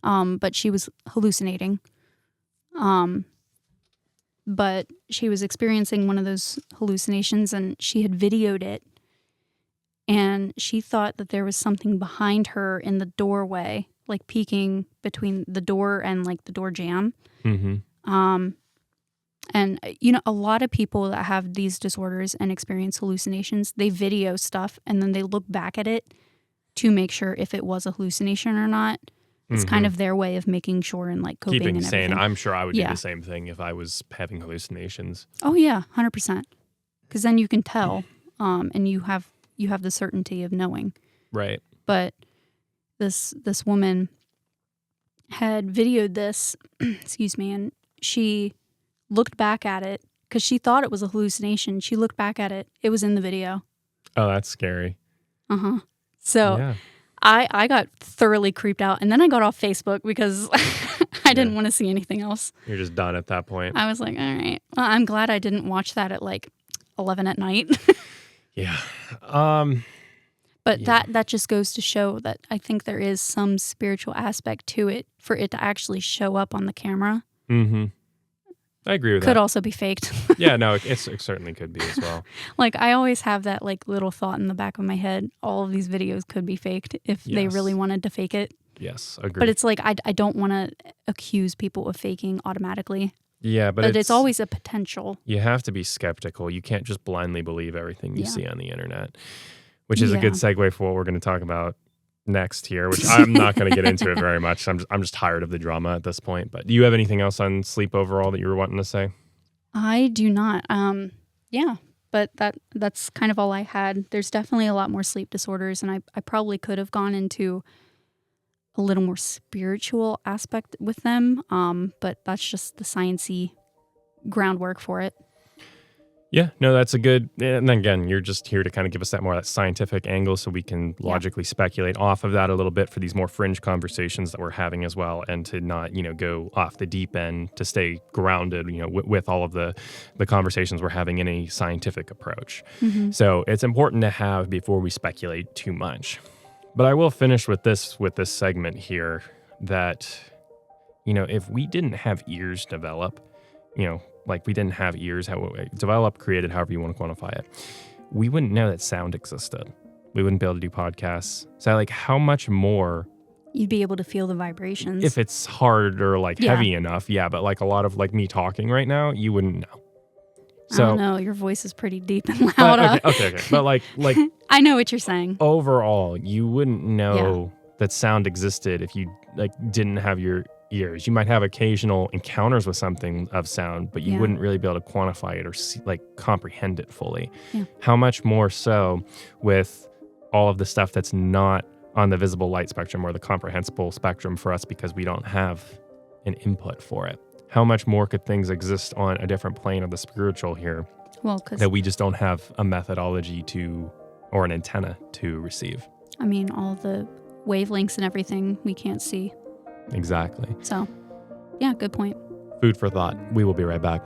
But she was hallucinating. But she was experiencing one of those hallucinations and she had videoed it. And she thought that there was something behind her in the doorway, like peeking between the door and like the door jamb. Mm-hmm. And a lot of people that have these disorders and experience hallucinations, they video stuff and then they look back at it to make sure if it was a hallucination or not. It's kind of their way of making sure and like coping Keeping and sane. everything. I'm sure I would do the same thing if I was having hallucinations. Oh yeah, 100%. Because then you can tell, and you have the certainty of knowing. Right. But this woman had videoed this, excuse me, and she looked back at it because she thought it was a hallucination. She looked back at it. It was in the video. Oh, that's scary. Uh-huh. So yeah. I got thoroughly creeped out. And then I got off Facebook because I didn't want to see anything else. You're just done at that point. I was like, all right. Well, I'm glad I didn't watch that at like 11 at night. Yeah. But that just goes to show that I think there is some spiritual aspect to it for it to actually show up on the camera. Mm-hmm. I agree with that. Could also be faked. Yeah, no, it certainly could be as well. Like I always have that like little thought in the back of my head. All of these videos could be faked if they really wanted to fake it. Yes, agreed. But it's like I don't want to accuse people of faking automatically. Yeah, but it's always a potential. You have to be skeptical. You can't just blindly believe everything you see on the internet, which is a good segue for what we're going to talk about next here, which I'm not going to get into it very much. I'm just tired of the drama at this point. But do you have anything else on sleep overall that you were wanting to say? I do not. Yeah, but that's kind of all I had. There's definitely a lot more sleep disorders, and I probably could have gone into a little more spiritual aspect with them, but that's just the sciencey groundwork for it. Yeah, no, that's a good, and again, you're just here to kind of give us that scientific angle so we can logically speculate off of that a little bit for these more fringe conversations that we're having as well, and to not, go off the deep end, to stay grounded, with all of the conversations we're having in a scientific approach. Mm-hmm. So it's important to have before we speculate too much. But I will finish with this segment here that, if we didn't have ears develop, like we didn't have ears, develop, created, however you want to quantify it, we wouldn't know that sound existed. We wouldn't be able to do podcasts. So like how much more... You'd be able to feel the vibrations. If it's hard or heavy enough, but like a lot of like me talking right now, you wouldn't know. So, I don't know, your voice is pretty deep and loud. Okay. But like I know what you're saying. Overall, you wouldn't know that sound existed if you didn't have your ears. You might have occasional encounters with something of sound, but you wouldn't really be able to quantify it or comprehend it fully. Yeah. How much more so with all of the stuff that's not on the visible light spectrum or the comprehensible spectrum for us because we don't have an input for it. How much more could things exist on a different plane of the spiritual here that we just don't have a methodology to or an antenna to receive? I mean, all the wavelengths and everything we can't see. Exactly. So, yeah, good point. Food for thought. We will be right back.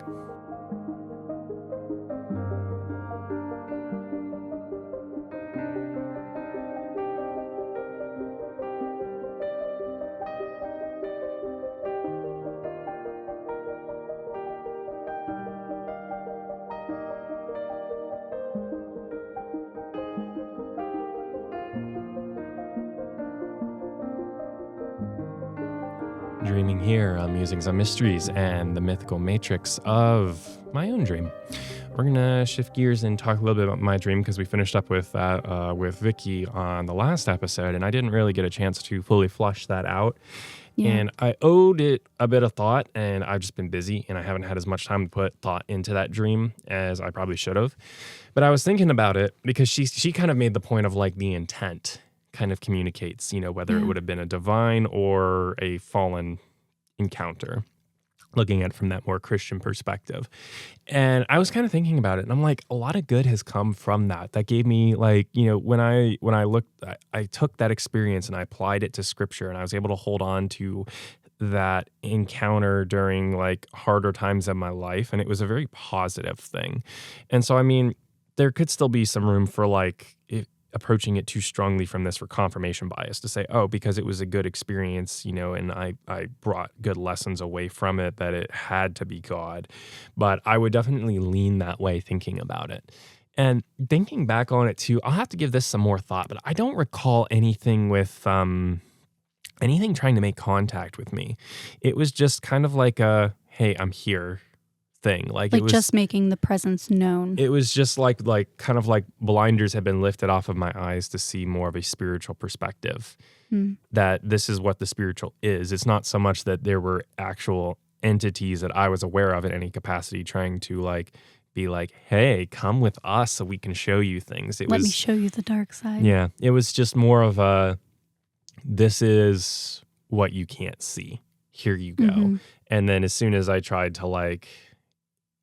Dreaming here on Musings on Mysteries and the Mythical Matrix of my own dream. We're going to shift gears and talk a little bit about my dream because we finished up with that with Vicky on the last episode, and I didn't really get a chance to fully flush that out Yeah. And I owed it a bit of thought, and I've just been busy, and I haven't had as much time to put thought into that dream as I probably should have. But I was thinking about it because she kind of made the point of like the intent kind of communicates, whether it would have been a divine or a fallen encounter, looking at it from that more Christian perspective. And I was kind of thinking about it, and I'm like, a lot of good has come from that. That gave me like, when I looked, I took that experience and I applied it to scripture, and I was able to hold on to that encounter during like harder times of my life. And it was a very positive thing. And so, I mean, there could still be some room for like approaching it too strongly from this for confirmation bias to say, oh, because it was a good experience, and I brought good lessons away from it, that it had to be God. But I would definitely lean that way thinking about it. And thinking back on it too, I'll have to give this some more thought, but I don't recall anything with anything trying to make contact with me. It was just kind of like a, hey, I'm here thing. Like it was just making the presence known. It was just like kind of like blinders have been lifted off of my eyes to see more of a spiritual perspective. That this is what the spiritual is. It's not so much that there were actual entities that I was aware of in any capacity trying to like be like, hey, come with us so we can show you things. Let me show you the dark side. Yeah. It was just more of a, this is what you can't see. Here you go. And then as soon as I tried to like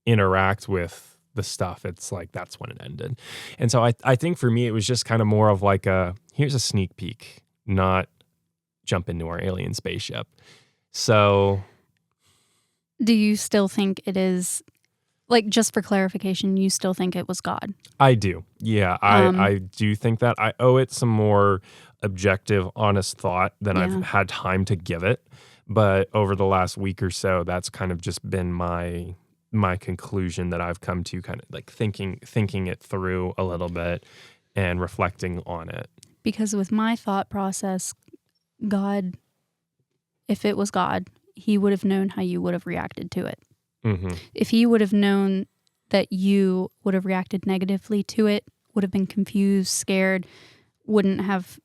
interact with the stuff, it's like that's when it ended. And so I think for me it was just kind of more of like a, here's a sneak peek, not jump into our alien spaceship. So do you still think it is, like, just for clarification, you still think it was God? I do. Yeah, I do think that I owe it some more objective, honest thought than I've had time to give it. But over the last week or so, that's kind of just been my conclusion that I've come to, kind of like thinking it through a little bit and reflecting on it. Because with my thought process, God, if it was God, he would have known how you would have reacted to it. If he would have known that you would have reacted negatively to it, would have been confused, scared, wouldn't have,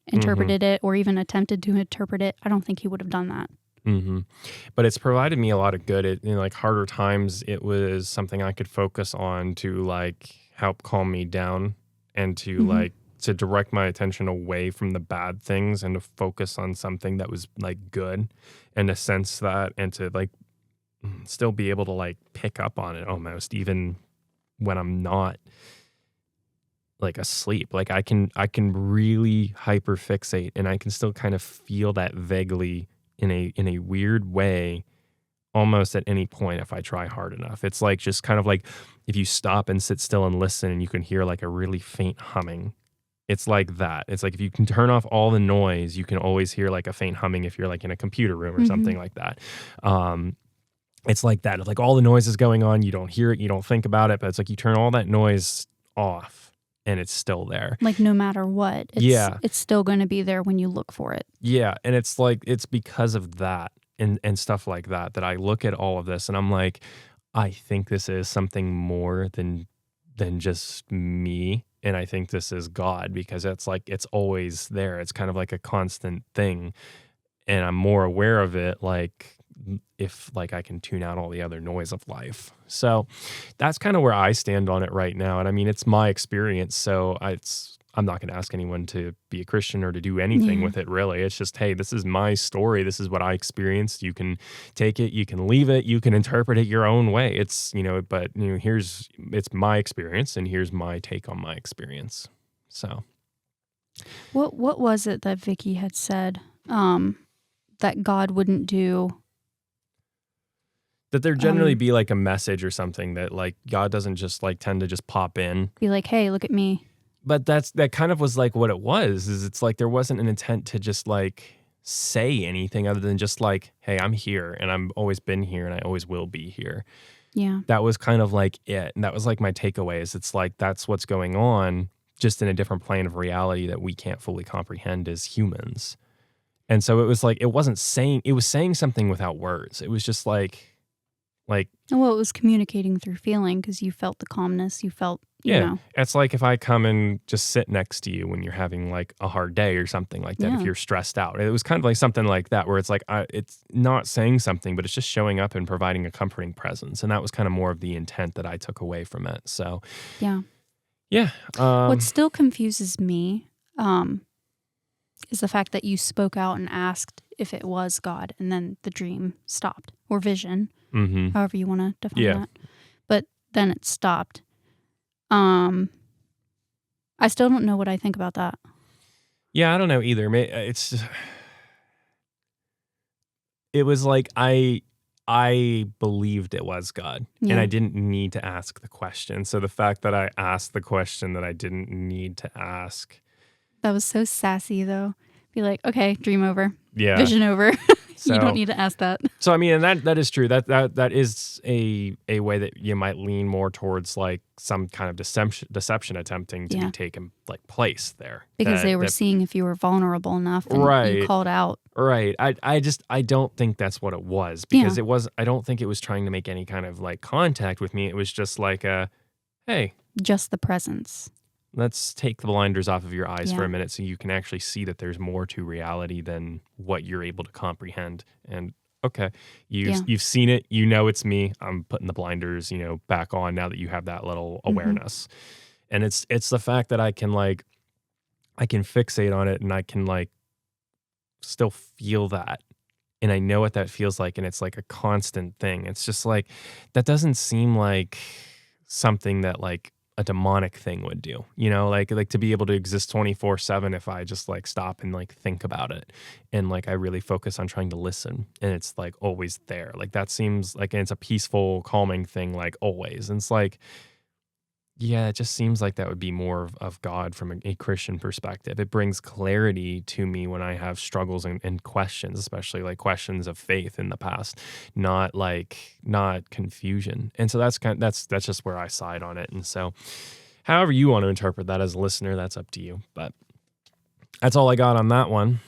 interpreted it or even attempted to interpret it, I don't think he would have done that. But it's provided me a lot of good. In like harder times, it was something I could focus on to like help calm me down and to like to direct my attention away from the bad things and to focus on something that was like good and to sense that and to like still be able to like pick up on it almost even when I'm not like asleep. Like I can really hyperfixate and I can still kind of feel that vaguely in a weird way almost at any point if I try hard enough. It's like just kind of like if you stop and sit still and listen and you can hear like a really faint humming. It's like that. It's like if you can turn off all the noise, you can always hear like a faint humming if you're like in a computer room or something like that. It's like that. It's like all the noise is going on. You don't hear it. You don't think about it. But it's like you turn all that noise off and it's still there. Like no matter what. It's still going to be there when you look for it. Yeah. And it's like, it's because of that and stuff like that that I look at all of this and I'm like, I think this is something more than just me. And I think this is God because it's like, it's always there. It's kind of like a constant thing. And I'm more aware of it, like, if like I can tune out all the other noise of life. So that's kind of where I stand on it right now. And I mean, it's my experience. So I'm not going to ask anyone to be a Christian or to do anything with it really. It's just, hey, this is my story. This is what I experienced. You can take it, you can leave it, you can interpret it your own way. It's, but it's my experience and here's my take on my experience. So. What was it that Vicky had said that God wouldn't do? That there generally be like a message or something that like God doesn't just like tend to just pop in. Be like, hey, look at me. But that kind of was like what it was, is it's like there wasn't an intent to just like say anything other than just like, hey, I'm here and I've always been here and I always will be here. Yeah. That was kind of like it. And that was like my takeaway is it's like that's what's going on just in a different plane of reality that we can't fully comprehend as humans. And so it was like, it was saying something without words. It was just like Like, Well, it was communicating through feeling because you felt the calmness. You felt, you yeah, know. it's like if I come and just sit next to you when you're having like a hard day or something like that, if Yeah. you're stressed out. It was kind of like something like that where it's like, it's not saying something, but it's just showing up and providing a comforting presence. And that was kind of more of the intent that I took away from it. So, Yeah. yeah. What still confuses me is the fact that you spoke out and asked if it was God, and then the dream stopped, or vision, however you want to define that. But then it stopped. I still don't know what I think about that. Yeah, I don't know either. It was like I believed it was God, and I didn't need to ask the question. So the fact that I asked the question that I didn't need to ask. That was so sassy, though. Be like, okay, dream over. Yeah. Vision over. So, you don't need to ask that. So I mean, and that is true. That is a way that you might lean more towards like some kind of deception attempting to be taken like place there. Because they were seeing if you were vulnerable enough and you called out. Right. I don't think that's what it was, because I don't think it was trying to make any kind of like contact with me. It was just like hey. Just the presence. Let's take the blinders off of your eyes for a minute so you can actually see that there's more to reality than what you're able to comprehend. And okay, you've seen it, you know it's me. I'm putting the blinders, back on now that you have that little awareness. And it's the fact that I can fixate on it, and I can like still feel that. And I know what that feels like, and it's like a constant thing. It's just like, that doesn't seem like something that like a demonic thing would do, like to be able to exist 24/7 if I just like stop and like think about it, and like I really focus on trying to listen, and it's like always there. Like that seems like, and it's a peaceful, calming thing, like always. And it's like, yeah, it just seems like that would be more of God from a Christian perspective. It brings clarity to me when I have struggles and questions, especially like questions of faith in the past, not confusion. And so that's just where I side on it. And so however you want to interpret that as a listener, that's up to you. But that's all I got on that one.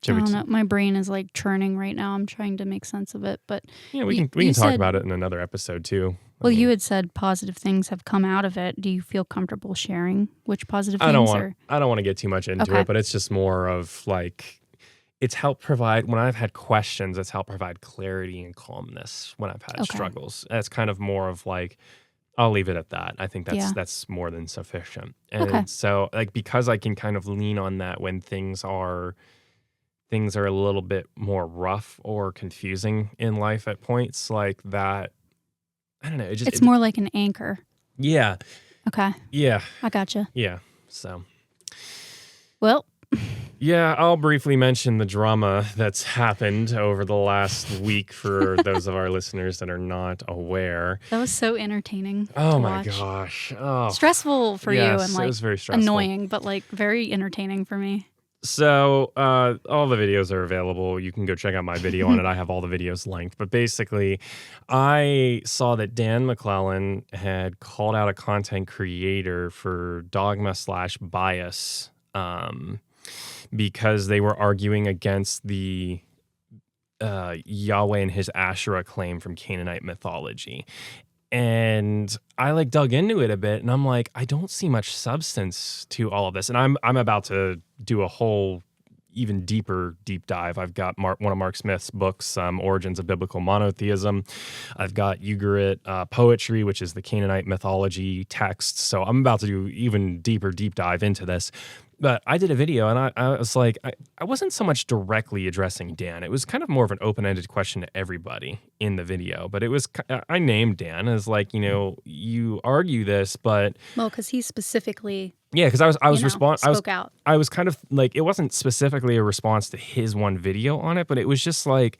I don't know. My brain is like churning right now. I'm trying to make sense of it, but yeah, we can talk about it in another episode too. Well, you had said positive things have come out of it. Do you feel comfortable sharing which positive things? I don't want to get too much into it, but it's just more of like, it's helped provide, when I've had questions, it's helped provide clarity and calmness when I've had struggles. It's kind of more of like, I'll leave it at that. I think that's more than sufficient. And so like, because I can kind of lean on that when things are a little bit more rough or confusing in life at points like that. I don't know. It's more like an anchor. Yeah. Okay. Yeah. I gotcha. Yeah. So. Well. Yeah, I'll briefly mention the drama that's happened over the last week for those of our listeners that are not aware. That was so entertaining. Oh my gosh. Oh. Stressful for you and like it was very stressful. Annoying, but like very entertaining for me. So all the videos are available. You can go check out my video on it. I have all the videos linked. But basically, I saw that Dan McClellan had called out a content creator for dogma/bias because they were arguing against the Yahweh and his Asherah claim from Canaanite mythology. And I like dug into it a bit, and I'm like, I don't see much substance to all of this. And I'm about to do a whole even deeper deep dive. I've got one of Mark Smith's books, Origins of Biblical Monotheism. I've got Ugarit poetry, which is the Canaanite mythology text. So I'm about to do even deeper deep dive into this. But I did a video, and I was like, I wasn't so much directly addressing Dan. It was kind of more of an open-ended question to everybody in the video. But I named Dan as like, you argue this, but well, because he specifically, because spoke out. I was kind of like, it wasn't specifically a response to his one video on it, but it was just like,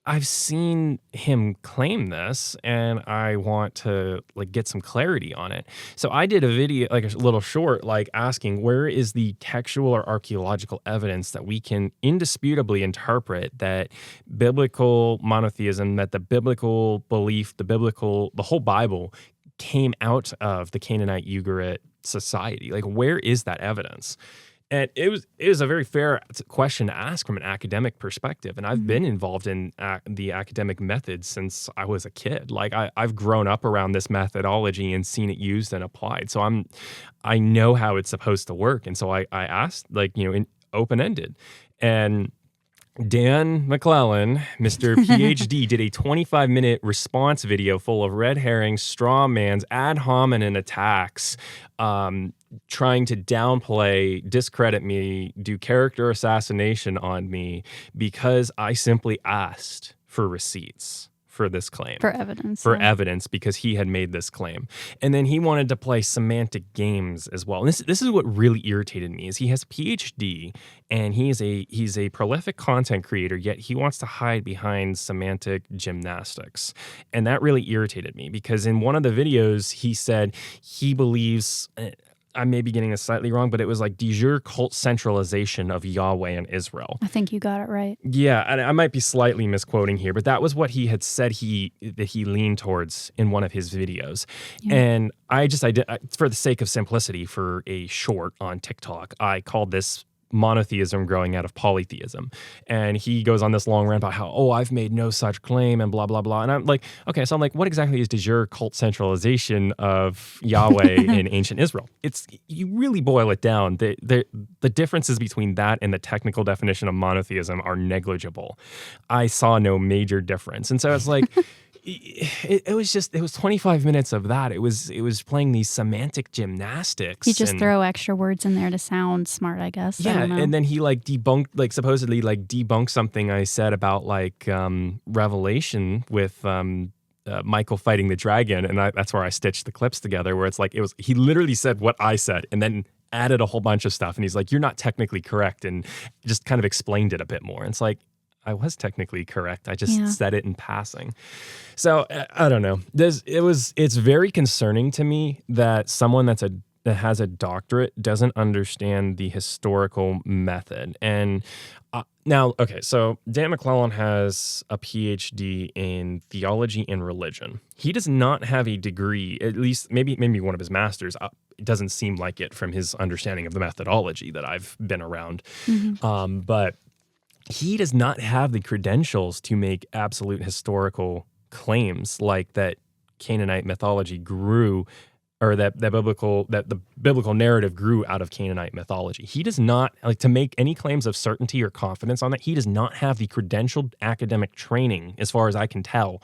I've seen him claim this, and I want to like get some clarity on it. So I did a video, like a little short, like asking, where is the textual or archaeological evidence that we can indisputably interpret that biblical monotheism, that the biblical belief, the whole Bible came out of the Canaanite Ugarit society? Like, where is that evidence? And it was a very fair question to ask from an academic perspective. And I've been involved in the academic method since I was a kid. Like I've grown up around this methodology and seen it used and applied. So I know how it's supposed to work. And so I asked, like, in open-ended. And Dan McClellan, Mr. PhD, did a 25-minute response video full of red herrings, straw mans, ad hominem attacks, trying to downplay, discredit me, do character assassination on me because I simply asked for receipts for this claim. For evidence. For evidence, because he had made this claim. And then he wanted to play semantic games as well. And this is what really irritated me, is he has a PhD and he's a prolific content creator, yet he wants to hide behind semantic gymnastics. And that really irritated me because in one of the videos, he said he believes, I may be getting this slightly wrong, but it was like de jure cult centralization of Yahweh and Israel. I think you got it right. Yeah, and I might be slightly misquoting here, but that was what he had said that he leaned towards in one of his videos. Yeah. And I did, for the sake of simplicity, for a short on TikTok, I called this monotheism growing out of polytheism. And he goes on this long rant about how, I've made no such claim and blah, blah, blah. And I'm like, okay, so I'm like, what exactly is de jure cult centralization of Yahweh in ancient Israel? You really boil it down. The differences between that and the technical definition of monotheism are negligible. I saw no major difference. And so it's like, it was 25 minutes of that. It was playing these semantic gymnastics. You just throw extra words in there to sound smart, I guess. Yeah, and then he supposedly debunked something I said about Revelation with Michael fighting the dragon, and that's where I stitched the clips together. Where he literally said what I said, and then added a whole bunch of stuff, and he's like, "You're not technically correct," and just kind of explained it a bit more. And it's like, I was technically correct. I just said it in passing. So I don't know. It's very concerning to me that someone that has a doctorate doesn't understand the historical method. And now, okay, so Dan McClellan has a PhD in theology and religion. He does not have a degree, at least maybe one of his masters. It doesn't seem like it from his understanding of the methodology that I've been around. Mm-hmm. But he does not have the credentials to make absolute historical claims like that Canaanite mythology grew, or that the biblical narrative grew out of Canaanite mythology. He does not, to make any claims of certainty or confidence on that, he does not have the credentialed academic training, as far as I can tell,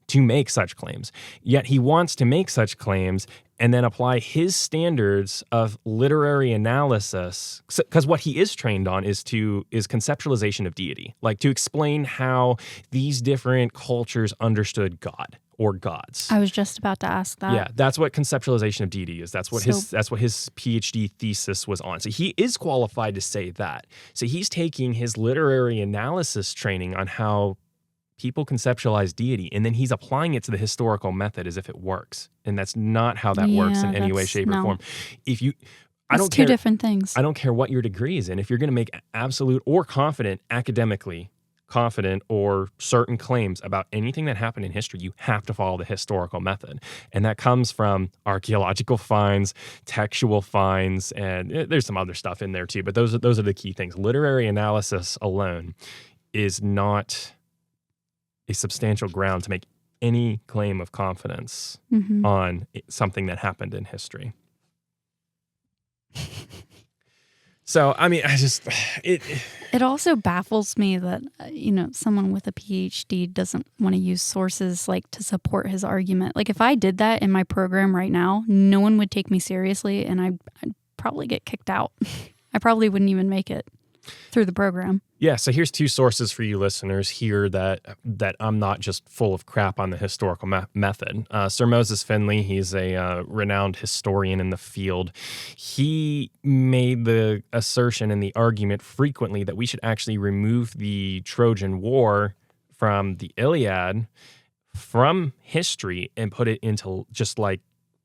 to make such claims. Yet he wants to make such claims and then apply his standards of literary analysis, because what he is trained on is conceptualization of deity, like to explain how these different cultures understood God or gods. I was just about to ask that. Yeah, that's what conceptualization of deity is. That's what his PhD thesis was on. So he is qualified to say that. So he's taking his literary analysis training on how people conceptualize deity, and then he's applying it to the historical method as if it works. And that's not how that works in any way, shape, or form. It's two different things. I don't care what your degree is in. If you're going to make absolute or academically confident or certain claims about anything that happened in history, you have to follow the historical method. And that comes from archaeological finds, textual finds, and there's some other stuff in there too, but those are the key things. Literary analysis alone is not a substantial ground to make any claim of confidence on something that happened in history. So, I mean, it also baffles me that, someone with a PhD doesn't want to use sources to support his argument. Like if I did that in my program right now, no one would take me seriously and I'd probably get kicked out. I probably wouldn't even make it through the program. Yeah, so here's two sources for you listeners here that I'm not just full of crap on the historical method. Sir Moses Finley, he's a renowned historian in the field. He made the assertion and the argument frequently that we should actually remove the Trojan War from the Iliad, from history, and put it into just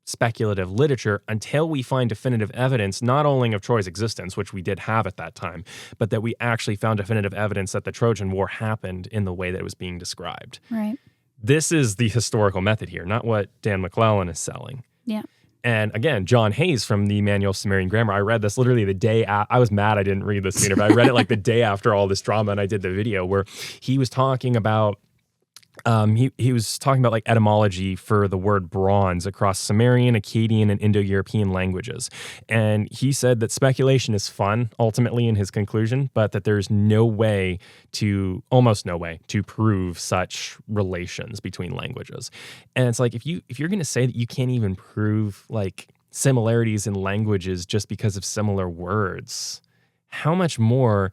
speculative literature until we find definitive evidence, not only of Troy's existence, which we did have at that time, but that we actually found definitive evidence that the Trojan War happened in the way that it was being described. Right. This is the historical method here, not what Dan McClellan is selling. Yeah. And again, John Hayes from the Manual of Sumerian Grammar, I read this literally the day I was mad I didn't read this sooner, but I read it like the day after all this drama, and I did the video where he was talking about he was talking about like etymology for the word bronze across Sumerian, Akkadian, and Indo-European languages. And he said that speculation is fun, ultimately, in his conclusion, but that there's almost no way to prove such relations between languages. And it's like, if you're going to say that you can't even prove like similarities in languages just because of similar words, how much more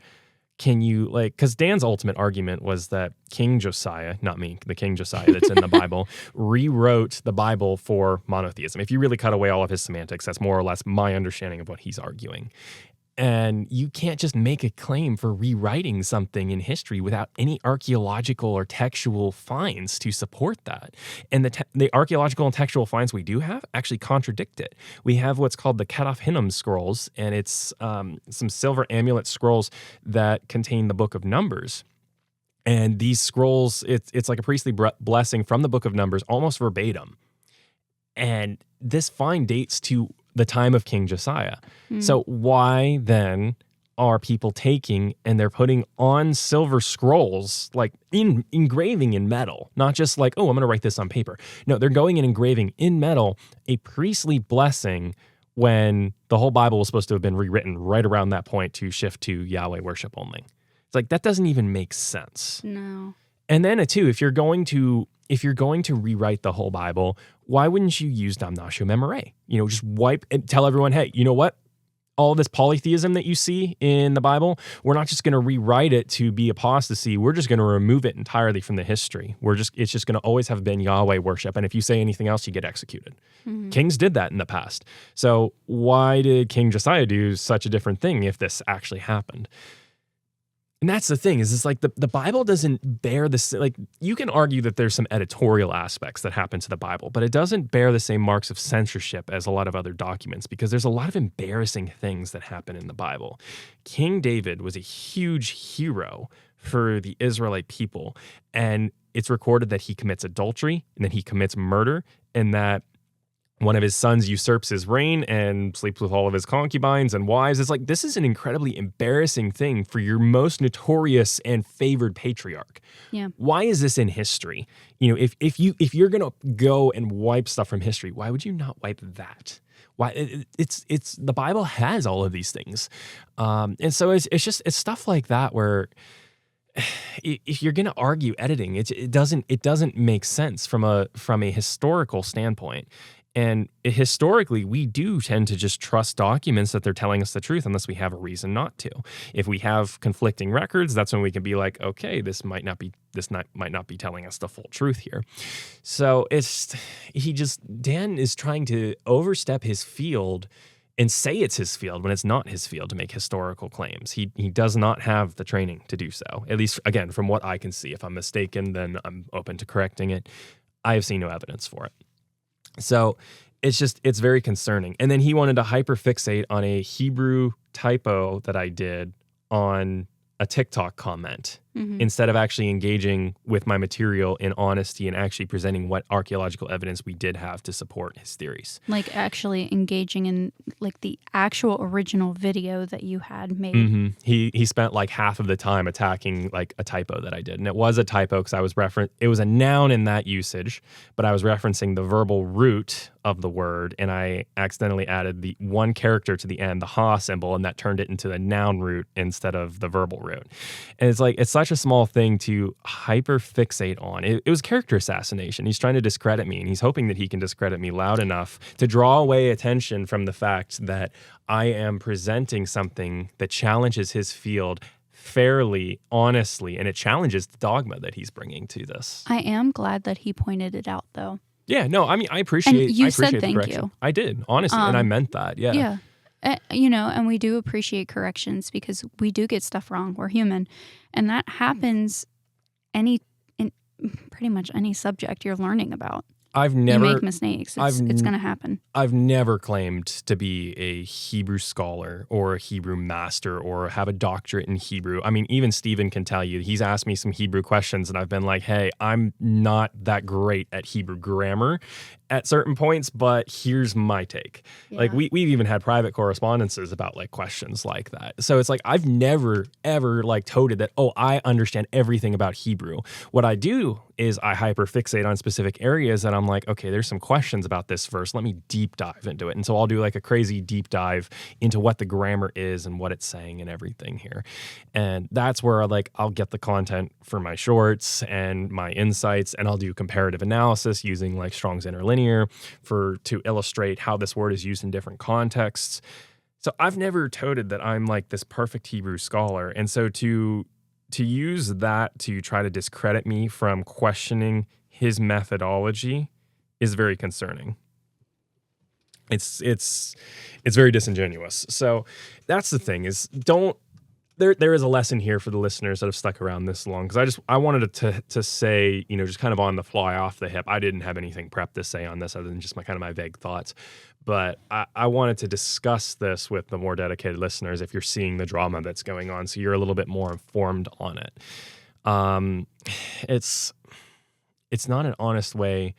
can you, like, because Dan's ultimate argument was that King Josiah, not me, the King Josiah that's in the Bible, rewrote the Bible for monotheism. If you really cut away all of his semantics, that's more or less my understanding of what he's arguing. And you can't just make a claim for rewriting something in history without any archaeological or textual finds to support that. And the archaeological and textual finds we do have actually contradict it. We have what's called the Ketaf Hinnom scrolls, and it's some silver amulet scrolls that contain the Book of Numbers. And these scrolls, it's like a priestly blessing from the Book of Numbers, almost verbatim. And this find dates to the time of King Josiah. So why then are people taking and they're putting on silver scrolls, like engraving in metal, not just like, oh, I'm going to write this on paper. No, they're going and engraving in metal a priestly blessing when the whole Bible was supposed to have been rewritten right around that point to shift to Yahweh worship only. It's like, that doesn't even make sense. No. And then too, if you're going to rewrite the whole Bible, why wouldn't you use damnatio memoriae? Just wipe and tell everyone, hey, you know what? All this polytheism that you see in the Bible, we're not just going to rewrite it to be apostasy. We're just going to remove it entirely from the history. It's just going to always have been Yahweh worship. And if you say anything else, you get executed. Mm-hmm. Kings did that in the past. So why did King Josiah do such a different thing if this actually happened? And that's the thing, is it's like the Bible doesn't bear this, like, you can argue that there's some editorial aspects that happen to the Bible, but it doesn't bear the same marks of censorship as a lot of other documents, because there's a lot of embarrassing things that happen in the Bible. King David was a huge hero for the Israelite people, and it's recorded that he commits adultery, and that he commits murder, and that one of his sons usurps his reign and sleeps with all of his concubines and wives. It's like, this is an incredibly embarrassing thing for your most notorious and favored patriarch. Yeah. Why is this in history? If you're gonna go and wipe stuff from history, why would you not wipe that? Why? It's the Bible has all of these things, and so it's stuff like that where, if you're going to argue editing, it doesn't make sense from a historical standpoint. And historically, we do tend to just trust documents that they're telling us the truth unless we have a reason not to. If we have conflicting records, that's when we can be like, okay, this might not be telling us the full truth here. So Dan is trying to overstep his field and say it's his field when it's not his field to make historical claims. He does not have the training to do so, at least, again, from what I can see. If I'm mistaken, then I'm open to correcting it. I have seen no evidence for it. So it's very concerning. And then he wanted to hyperfixate on a Hebrew typo that I did on a TikTok comment, instead of actually engaging with my material in honesty and actually presenting what archaeological evidence we did have to support his theories. Like actually engaging in like the actual original video that you had made. Mm-hmm. He spent like half of the time attacking like a typo that I did. And it was a typo because it was a noun in that usage, but I was referencing the verbal root of the word, and I accidentally added the one character to the end, the ha symbol, and that turned it into the noun root instead of the verbal root. And it's such a small thing to hyperfixate on. It was character assassination. He's trying to discredit me, and he's hoping that he can discredit me loud enough to draw away attention from the fact that I am presenting something that challenges his field fairly, honestly, and it challenges the dogma that he's bringing to this. I am glad that he pointed it out, though. Yeah, no, I mean, I appreciate said the thank correction. you. I did, honestly, and I meant that, yeah. Yeah. And we do appreciate corrections because we do get stuff wrong. We're human. And that happens in pretty much any subject you're learning about. You make mistakes. It's going to happen. I've never claimed to be a Hebrew scholar or a Hebrew master or have a doctorate in Hebrew. I mean, even Stephen can tell you, he's asked me some Hebrew questions and I've been like, hey, I'm not that great at Hebrew grammar. at certain points, but here's my take. Like we've even had private correspondences about like questions like that. So it's like I've never ever like toted that, oh, I understand everything about Hebrew. What I do is I hyperfixate on specific areas that I'm like, okay, there's some questions about this verse. Let me deep dive into it. And so I'll do like a crazy deep dive into what the grammar is and what it's saying and everything here. And that's where like I'll get the content for my shorts and my insights, and I'll do comparative analysis using like Strong's interlinear to illustrate how this word is used in different contexts. So I've never toted that I'm like this perfect Hebrew scholar. And so to use that to try to discredit me from questioning his methodology is very concerning. It's very disingenuous. So that's the thing is there is a lesson here for the listeners that have stuck around this long, because I wanted to say, just kind of on the fly, off the hip. I didn't have anything prepped to say on this other than just my vague thoughts. But I wanted to discuss this with the more dedicated listeners if you're seeing the drama that's going on, so you're a little bit more informed on it. It's not an honest way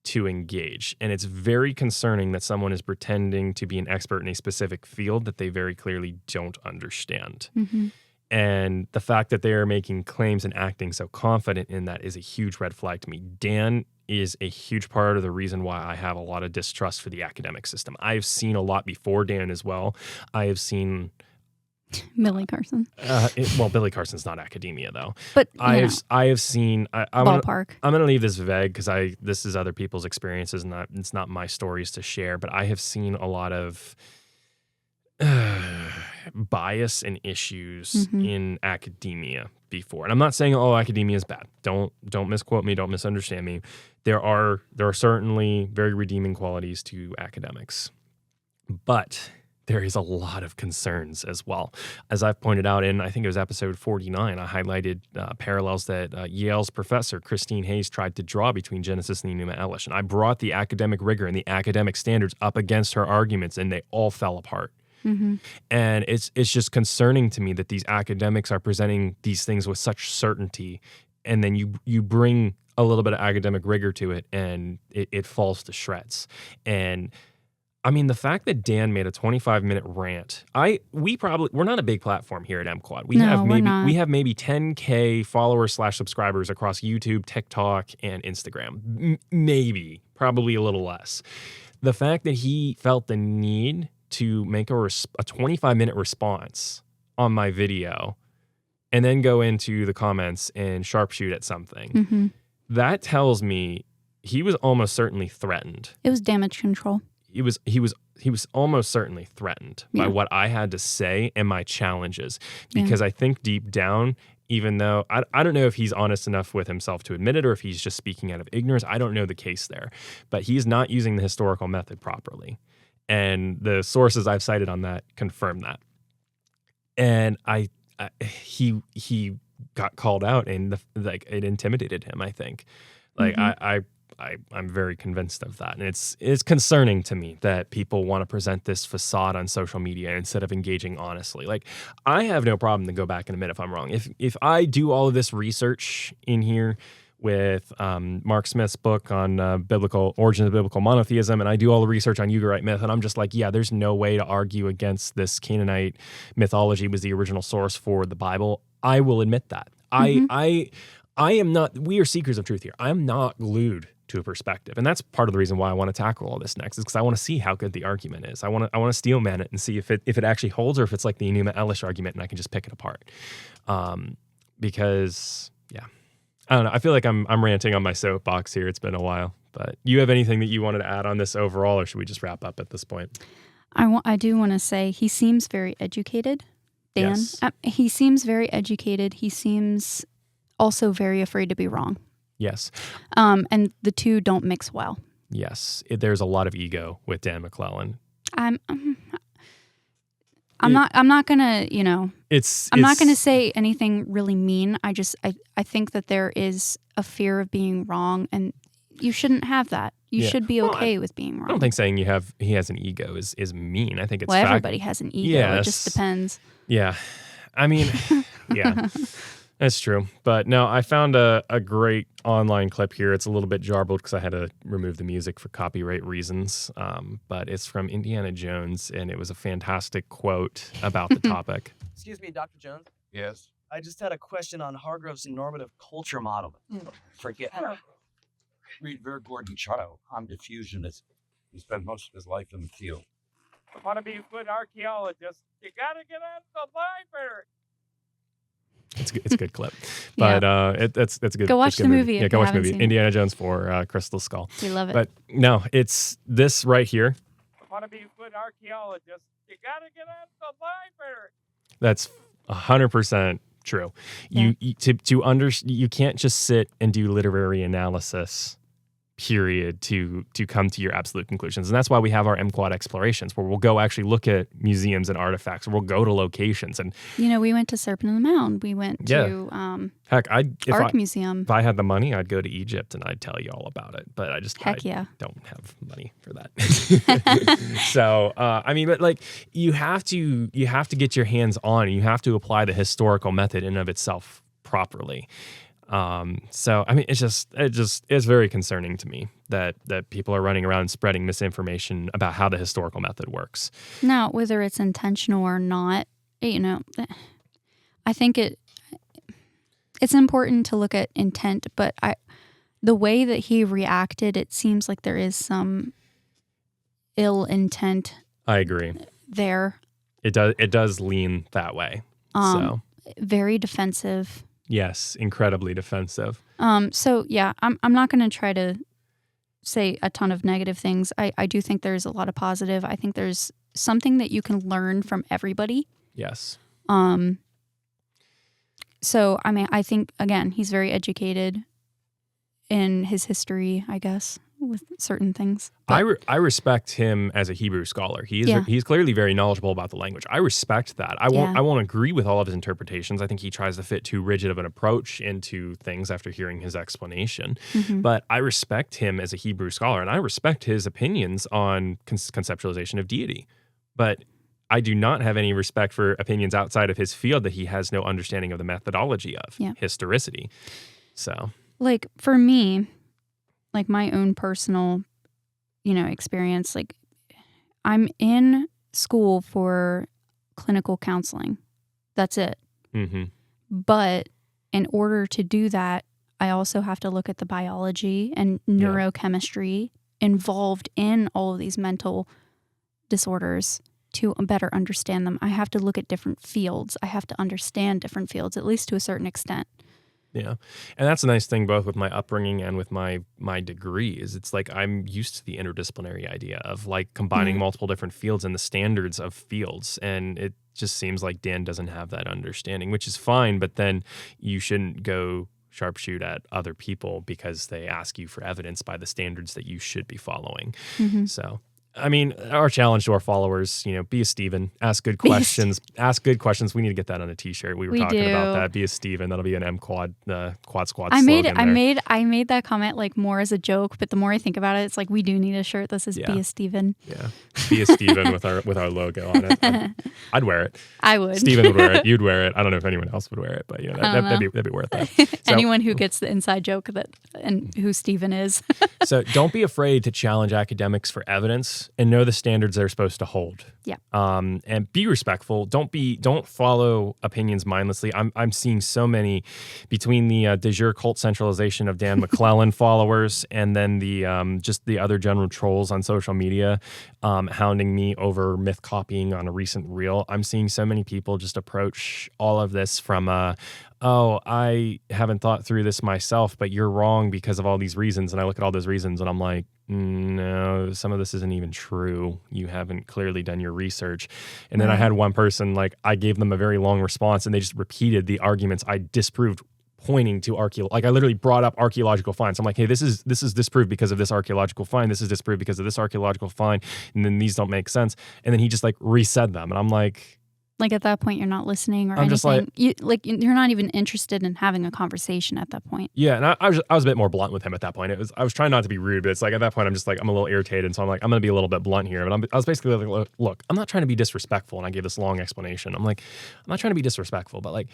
to engage, and it's very concerning that someone is pretending to be an expert in a specific field that they very clearly don't understand. Mm-hmm. And the fact that they are making claims and acting so confident in that is a huge red flag to me. Dan is a huge part of the reason why I have a lot of distrust for the academic system. I've seen a lot before Dan as well. I have seen Billy Carson. Billy Carson's not academia though. But I have seen. Ballpark. I'm going to leave this vague because this is other people's experiences, and it's not my stories to share. But I have seen a lot of bias and issues in academia before, and I'm not saying academia is bad. Don't misquote me. Don't misunderstand me. There are certainly very redeeming qualities to academics, but there is a lot of concerns as well. As I've pointed out in, I think it was episode 49, I highlighted parallels that Yale's professor, Christine Hayes, tried to draw between Genesis and the Enuma Elish. And I brought the academic rigor and the academic standards up against her arguments, and they all fell apart. Mm-hmm. And it's just concerning to me that these academics are presenting these things with such certainty, and then you bring a little bit of academic rigor to it, and it falls to shreds. And I mean, the fact that Dan made a 25-minute rant, we're not a big platform here at MQuad. We have maybe 10K followers/subscribers across YouTube, TikTok, and Instagram. Maybe, probably a little less. The fact that he felt the need to make a 25-minute response on my video and then go into the comments and sharpshoot at something, that tells me he was almost certainly threatened. It was damage control. He was almost certainly threatened by what I had to say and my challenges, because I think deep down, even though I don't know if he's honest enough with himself to admit it or if he's just speaking out of ignorance, I don't know the case there, but he's not using the historical method properly. And the sources I've cited on that confirm that. And he got called out, and it intimidated him, I think. I'm very convinced of that. And it's concerning to me that people want to present this facade on social media instead of engaging honestly. Like, I have no problem to go back and admit if I'm wrong. If I do all of this research in here with Mark Smith's book on biblical origins of biblical monotheism, and I do all the research on Ugaritic myth, and I'm just like, yeah, there's no way to argue against this Canaanite mythology was the original source for the Bible, I will admit that. I am not, we are seekers of truth here. I'm not glued to a perspective. And that's part of the reason why I want to tackle all this next, is because I want to see how good the argument is. I want to steel man it and see if it actually holds, or if it's like the Enuma Elish argument and I can just pick it apart. Because, yeah, I don't know. I feel like I'm ranting on my soapbox here. It's been a while. But you have anything that you wanted to add on this overall, or should we just wrap up at this point? I do want to say he seems very educated, Dan. Yes. He seems very educated. He seems also very afraid to be wrong. Yes. And the two don't mix well. Yes. There's a lot of ego with Dan McClellan. I'm not gonna, I'm not gonna say anything really mean. I think that there is a fear of being wrong, and you shouldn't have that. You should be okay with being wrong. I don't think saying he has an ego is mean. I think it's everybody has an ego. It just depends. Yeah. I mean, yeah. That's true. But no, I found a great online clip here. It's a little bit jarbled because I had to remove the music for copyright reasons. But it's from Indiana Jones, and it was a fantastic quote about the topic. Excuse me, Dr. Jones. Yes. I just had a question on Hargrove's normative culture model. Forget. Read Ver Gordon Child. I'm a diffusionist. He spent most of his life in the field. If you want to be a good archaeologist, you got to get out of the library. It's a good clip. But it's a good. Go watch it's a the good movie. Yeah, if go you watch the haven't movie. seen it. Indiana Jones 4, Crystal Skull. We love it. But no, it's this right here. If you want to be a good archaeologist, you got to get out of the library. That's 100% true. Yeah. You can't just sit and do literary analysis, period, to come to your absolute conclusions. And that's why we have our MQuad explorations, where we'll go actually look at museums and artifacts, or we'll go to locations. And we went to Serpent in the Mound. We went to heck, Art Museum. if I had the money, I'd go to Egypt and I'd tell you all about it. But I don't have money for that. So but like you have to get your hands on. You have to apply the historical method in and of itself properly. It's very concerning to me that people are running around spreading misinformation about how the historical method works. Now, whether it's intentional or not, I think it's important to look at intent, but the way that he reacted, it seems like there is some ill intent. I agree. There. It does lean that way. Very defensive. Yes, incredibly defensive. I'm not going to try to say a ton of negative things. I do think there's a lot of positive. I think there's something that you can learn from everybody. Yes. I think, again, he's very educated in his history, I guess, with certain things. I respect him as a Hebrew scholar. He's clearly very knowledgeable about the language. I respect that. I won't agree with all of his interpretations. I think he tries to fit too rigid of an approach into things after hearing his explanation. Mm-hmm. But I respect him as a Hebrew scholar, and I respect his opinions on conceptualization of deity. But I do not have any respect for opinions outside of his field that he has no understanding of the methodology of, historicity. So, like, for me, like my own personal, experience, like I'm in school for clinical counseling. That's it. Mm-hmm. But in order to do that, I also have to look at the biology and neurochemistry involved in all of these mental disorders to better understand them. I have to look at different fields. I have to understand different fields, at least to a certain extent. Yeah. And that's a nice thing both with my upbringing and with my degree is it's like I'm used to the interdisciplinary idea of like combining multiple different fields and the standards of fields. And it just seems like Dan doesn't have that understanding, which is fine. But then you shouldn't go sharpshoot at other people because they ask you for evidence by the standards that you should be following. Mm-hmm. So, I mean, our challenge to our followers, be a Steven, ask good questions, ask good questions. We need to get that on a t-shirt. We were talking about that. Be a Steven. That'll be an MQuad, Quad Squad slogan I made that comment like more as a joke, but the more I think about it, it's like we do need a shirt that says Be a Steven. Yeah. Be a Steven with our logo on it. I'd wear it. I would. Steven would wear it. You'd wear it. I don't know if anyone else would wear it, but that'd be worth it. So, anyone who gets the inside joke and who Steven is. So don't be afraid to challenge academics for evidence and know the standards they're supposed to hold. Yeah. And be respectful. Don't follow opinions mindlessly. I'm seeing so many between the de jure cult centralization of Dan McClellan followers and then the just the other general trolls on social media hounding me over myth copying on a recent reel. I'm seeing so many people just approach all of this from I haven't thought through this myself, but you're wrong because of all these reasons. And I look at all those reasons and I'm like, no, some of this isn't even true. You haven't clearly done your research. And then I had one person, like I gave them a very long response and they just repeated the arguments I disproved pointing to I literally brought up archaeological finds. I'm like, hey, this is disproved because of this archaeological find. This is disproved because of this archaeological find. And then these don't make sense. And then he just like resaid them. And I'm like at that point, you're not listening or I'm anything. just you're not even interested in having a conversation at that point. Yeah, and I was a bit more blunt with him at that point. I was trying not to be rude, but it's like at that point I'm just like I'm a little irritated, so I'm like I'm gonna be a little bit blunt here. But I was basically like, look, I'm not trying to be disrespectful, and I gave this long explanation. I'm like, I'm not trying to be disrespectful, but like,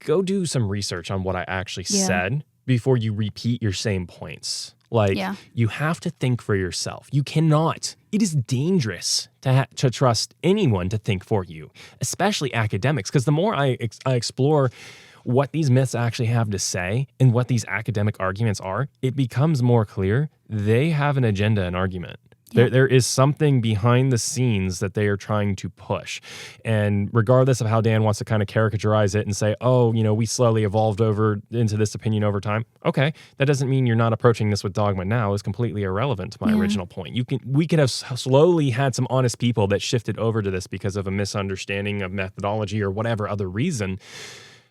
go do some research on what I actually Yeah. said before you repeat your same points. Like, Yeah. you have to think for yourself. You cannot. It is dangerous to trust anyone to think for you, especially academics, because the more I explore what these myths actually have to say and what these academic arguments are, it becomes more clear they have an agenda and argument. Yeah. There is something behind the scenes that they are trying to push. And regardless of how Dan wants to kind of caricaturize it and say, oh, we slowly evolved over into this opinion over time. Okay, that doesn't mean you're not approaching this with dogma now. Is completely irrelevant to my original point. We could have slowly had some honest people that shifted over to this because of a misunderstanding of methodology or whatever other reason.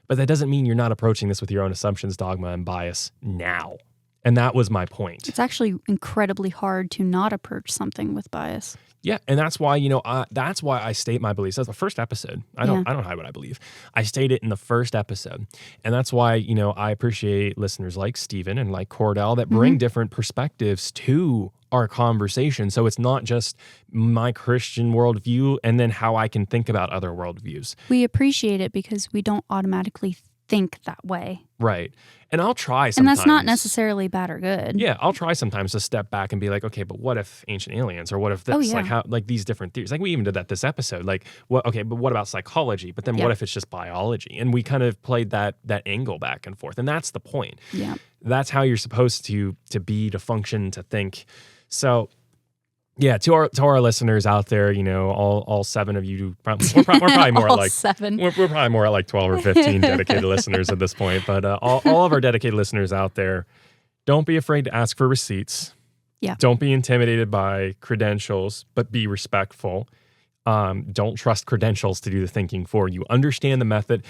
But that doesn't mean you're not approaching this with your own assumptions, dogma, and bias now. And that was my point. It's actually incredibly hard to not approach something with bias. Yeah, and that's why that's why I state my beliefs. That's the first episode. I don't hide what I believe. I state it in the first episode, and that's why I appreciate listeners like Steven and like Cordell that bring different perspectives to our conversation. So it's not just my Christian worldview and then how I can think about other worldviews. We appreciate it because we don't automatically think that way. Right. And I'll try sometimes. And that's not necessarily bad or good. Yeah, I'll try sometimes to step back and be like, okay, but what if ancient aliens, or what if this, like these different theories? Like we even did that this episode. Like, but what about psychology? But then what if it's just biology? And we kind of played that angle back and forth. And that's the point. Yeah. That's how you're supposed to be, to function, to think. So yeah, to our listeners out there, all 7 of you, we're probably more all like 7. We're probably more like 12 or 15 dedicated listeners at this point. But all of our dedicated listeners out there, don't be afraid to ask for receipts. Yeah. Don't be intimidated by credentials, but be respectful. Don't trust credentials to do the thinking for you. Understand the method.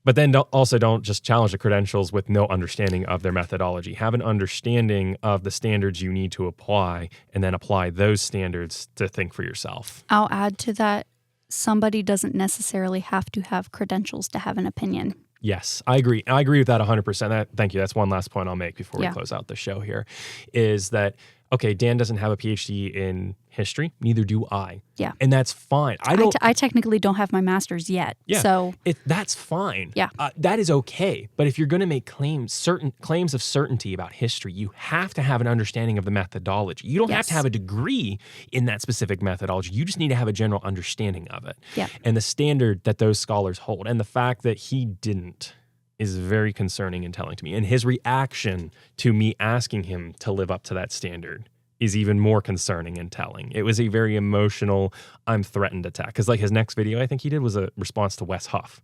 But then don't just challenge the credentials with no understanding of their methodology. Have an understanding of the standards you need to apply, and then apply those standards to think for yourself. I'll add to that, somebody doesn't necessarily have to have credentials to have an opinion. Yes, I agree. I agree with that 100%. Thank you. That's one last point I'll make before we close out the show here, is that, okay, Dan doesn't have a PhD in history, neither do I. Yeah. And that's fine. I technically don't have my master's yet. Yeah. So that's fine. Yeah. That is okay. But if you're going to make certain claims of certainty about history, you have to have an understanding of the methodology. You don't have to have a degree in that specific methodology. You just need to have a general understanding of it. Yeah. And the standard that those scholars hold. And the fact that he didn't is very concerning and telling to me. And his reaction to me asking him to live up to that standard is even more concerning and telling. It was a very emotional, I'm threatened attack. Because like his next video I think he did was a response to Wes Huff.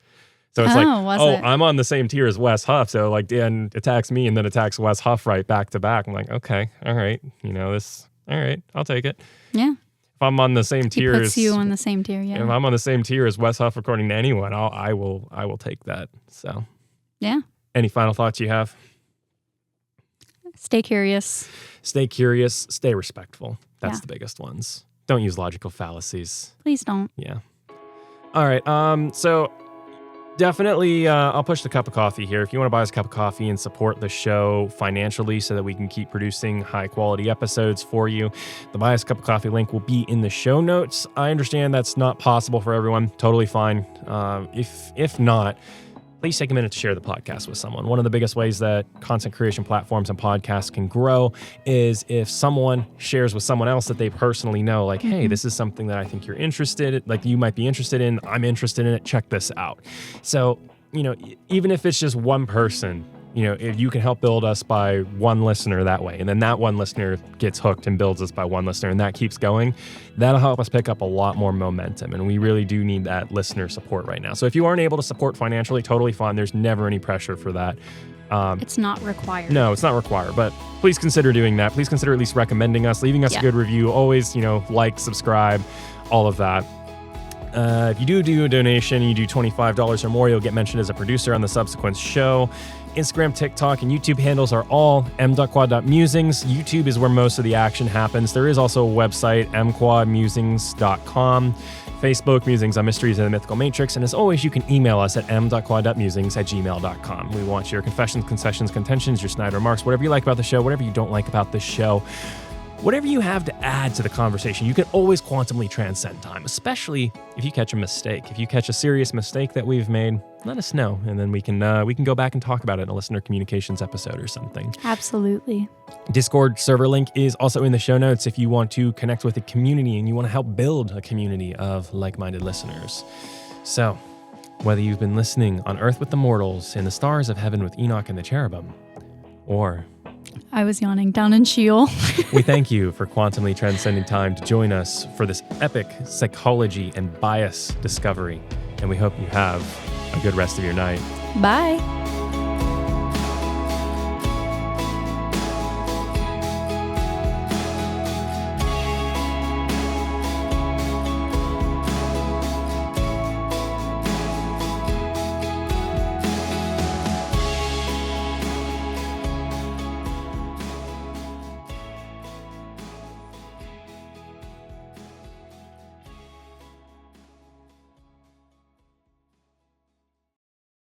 So it's I'm on the same tier as Wes Huff. So like Dan attacks me and then attacks Wes Huff right back to back. I'm like, okay, all right. All right, I'll take it. Yeah. If I'm on the same tier he puts you on the same tier, yeah. If I'm on the same tier as Wes Huff according to anyone, I will take that. So yeah. Any final thoughts you have? Stay curious. Stay curious. Stay respectful. That's the biggest ones. Don't use logical fallacies. Please don't. Yeah. All right. So definitely, I'll push the cup of coffee here. If you want to buy us a cup of coffee and support the show financially so that we can keep producing high quality episodes for you, the buy us a cup of coffee link will be in the show notes. I understand that's not possible for everyone. Totally fine. If not, please take a minute to share the podcast with someone. One of the biggest ways that content creation platforms and podcasts can grow is if someone shares with someone else that they personally know, like, hey, this is something that I think you're interested in, like you might be interested in, I'm interested in it, check this out. So, even if it's just one person, if you can help build us by one listener that way, and then that one listener gets hooked and builds us by one listener, and that keeps going, that'll help us pick up a lot more momentum. And we really do need that listener support right now. So if you aren't able to support financially, totally fine. There's never any pressure for that. It's not required. No, it's not required, but please consider doing that. Please consider at least recommending us, leaving us a good review. Always, like, subscribe, all of that. If you do a donation, you do $25 or more, you'll get mentioned as a producer on the subsequent show. Instagram, TikTok, and YouTube handles are all m.quad.musings. YouTube is where most of the action happens. There is also a website, mquadmusings.com. Facebook, Musings on Mysteries and the Mythical Matrix. And as always, you can email us at m.quad.musings@gmail.com. We want your confessions, concessions, contentions, your snide remarks, whatever you like about the show, whatever you don't like about the show. Whatever you have to add to the conversation, you can always quantumly transcend time, especially if you catch a mistake. If you catch a serious mistake that we've made, let us know, and then we can go back and talk about it in a listener communications episode or something. Absolutely. Discord server link is also in the show notes if you want to connect with a community and you want to help build a community of like-minded listeners. So, whether you've been listening on Earth with the Mortals, in the stars of heaven with Enoch and the Cherubim, or I was yawning down in Sheol. we thank you for quantumly transcending time to join us for this epic psychology and bias discovery. And we hope you have a good rest of your night. Bye.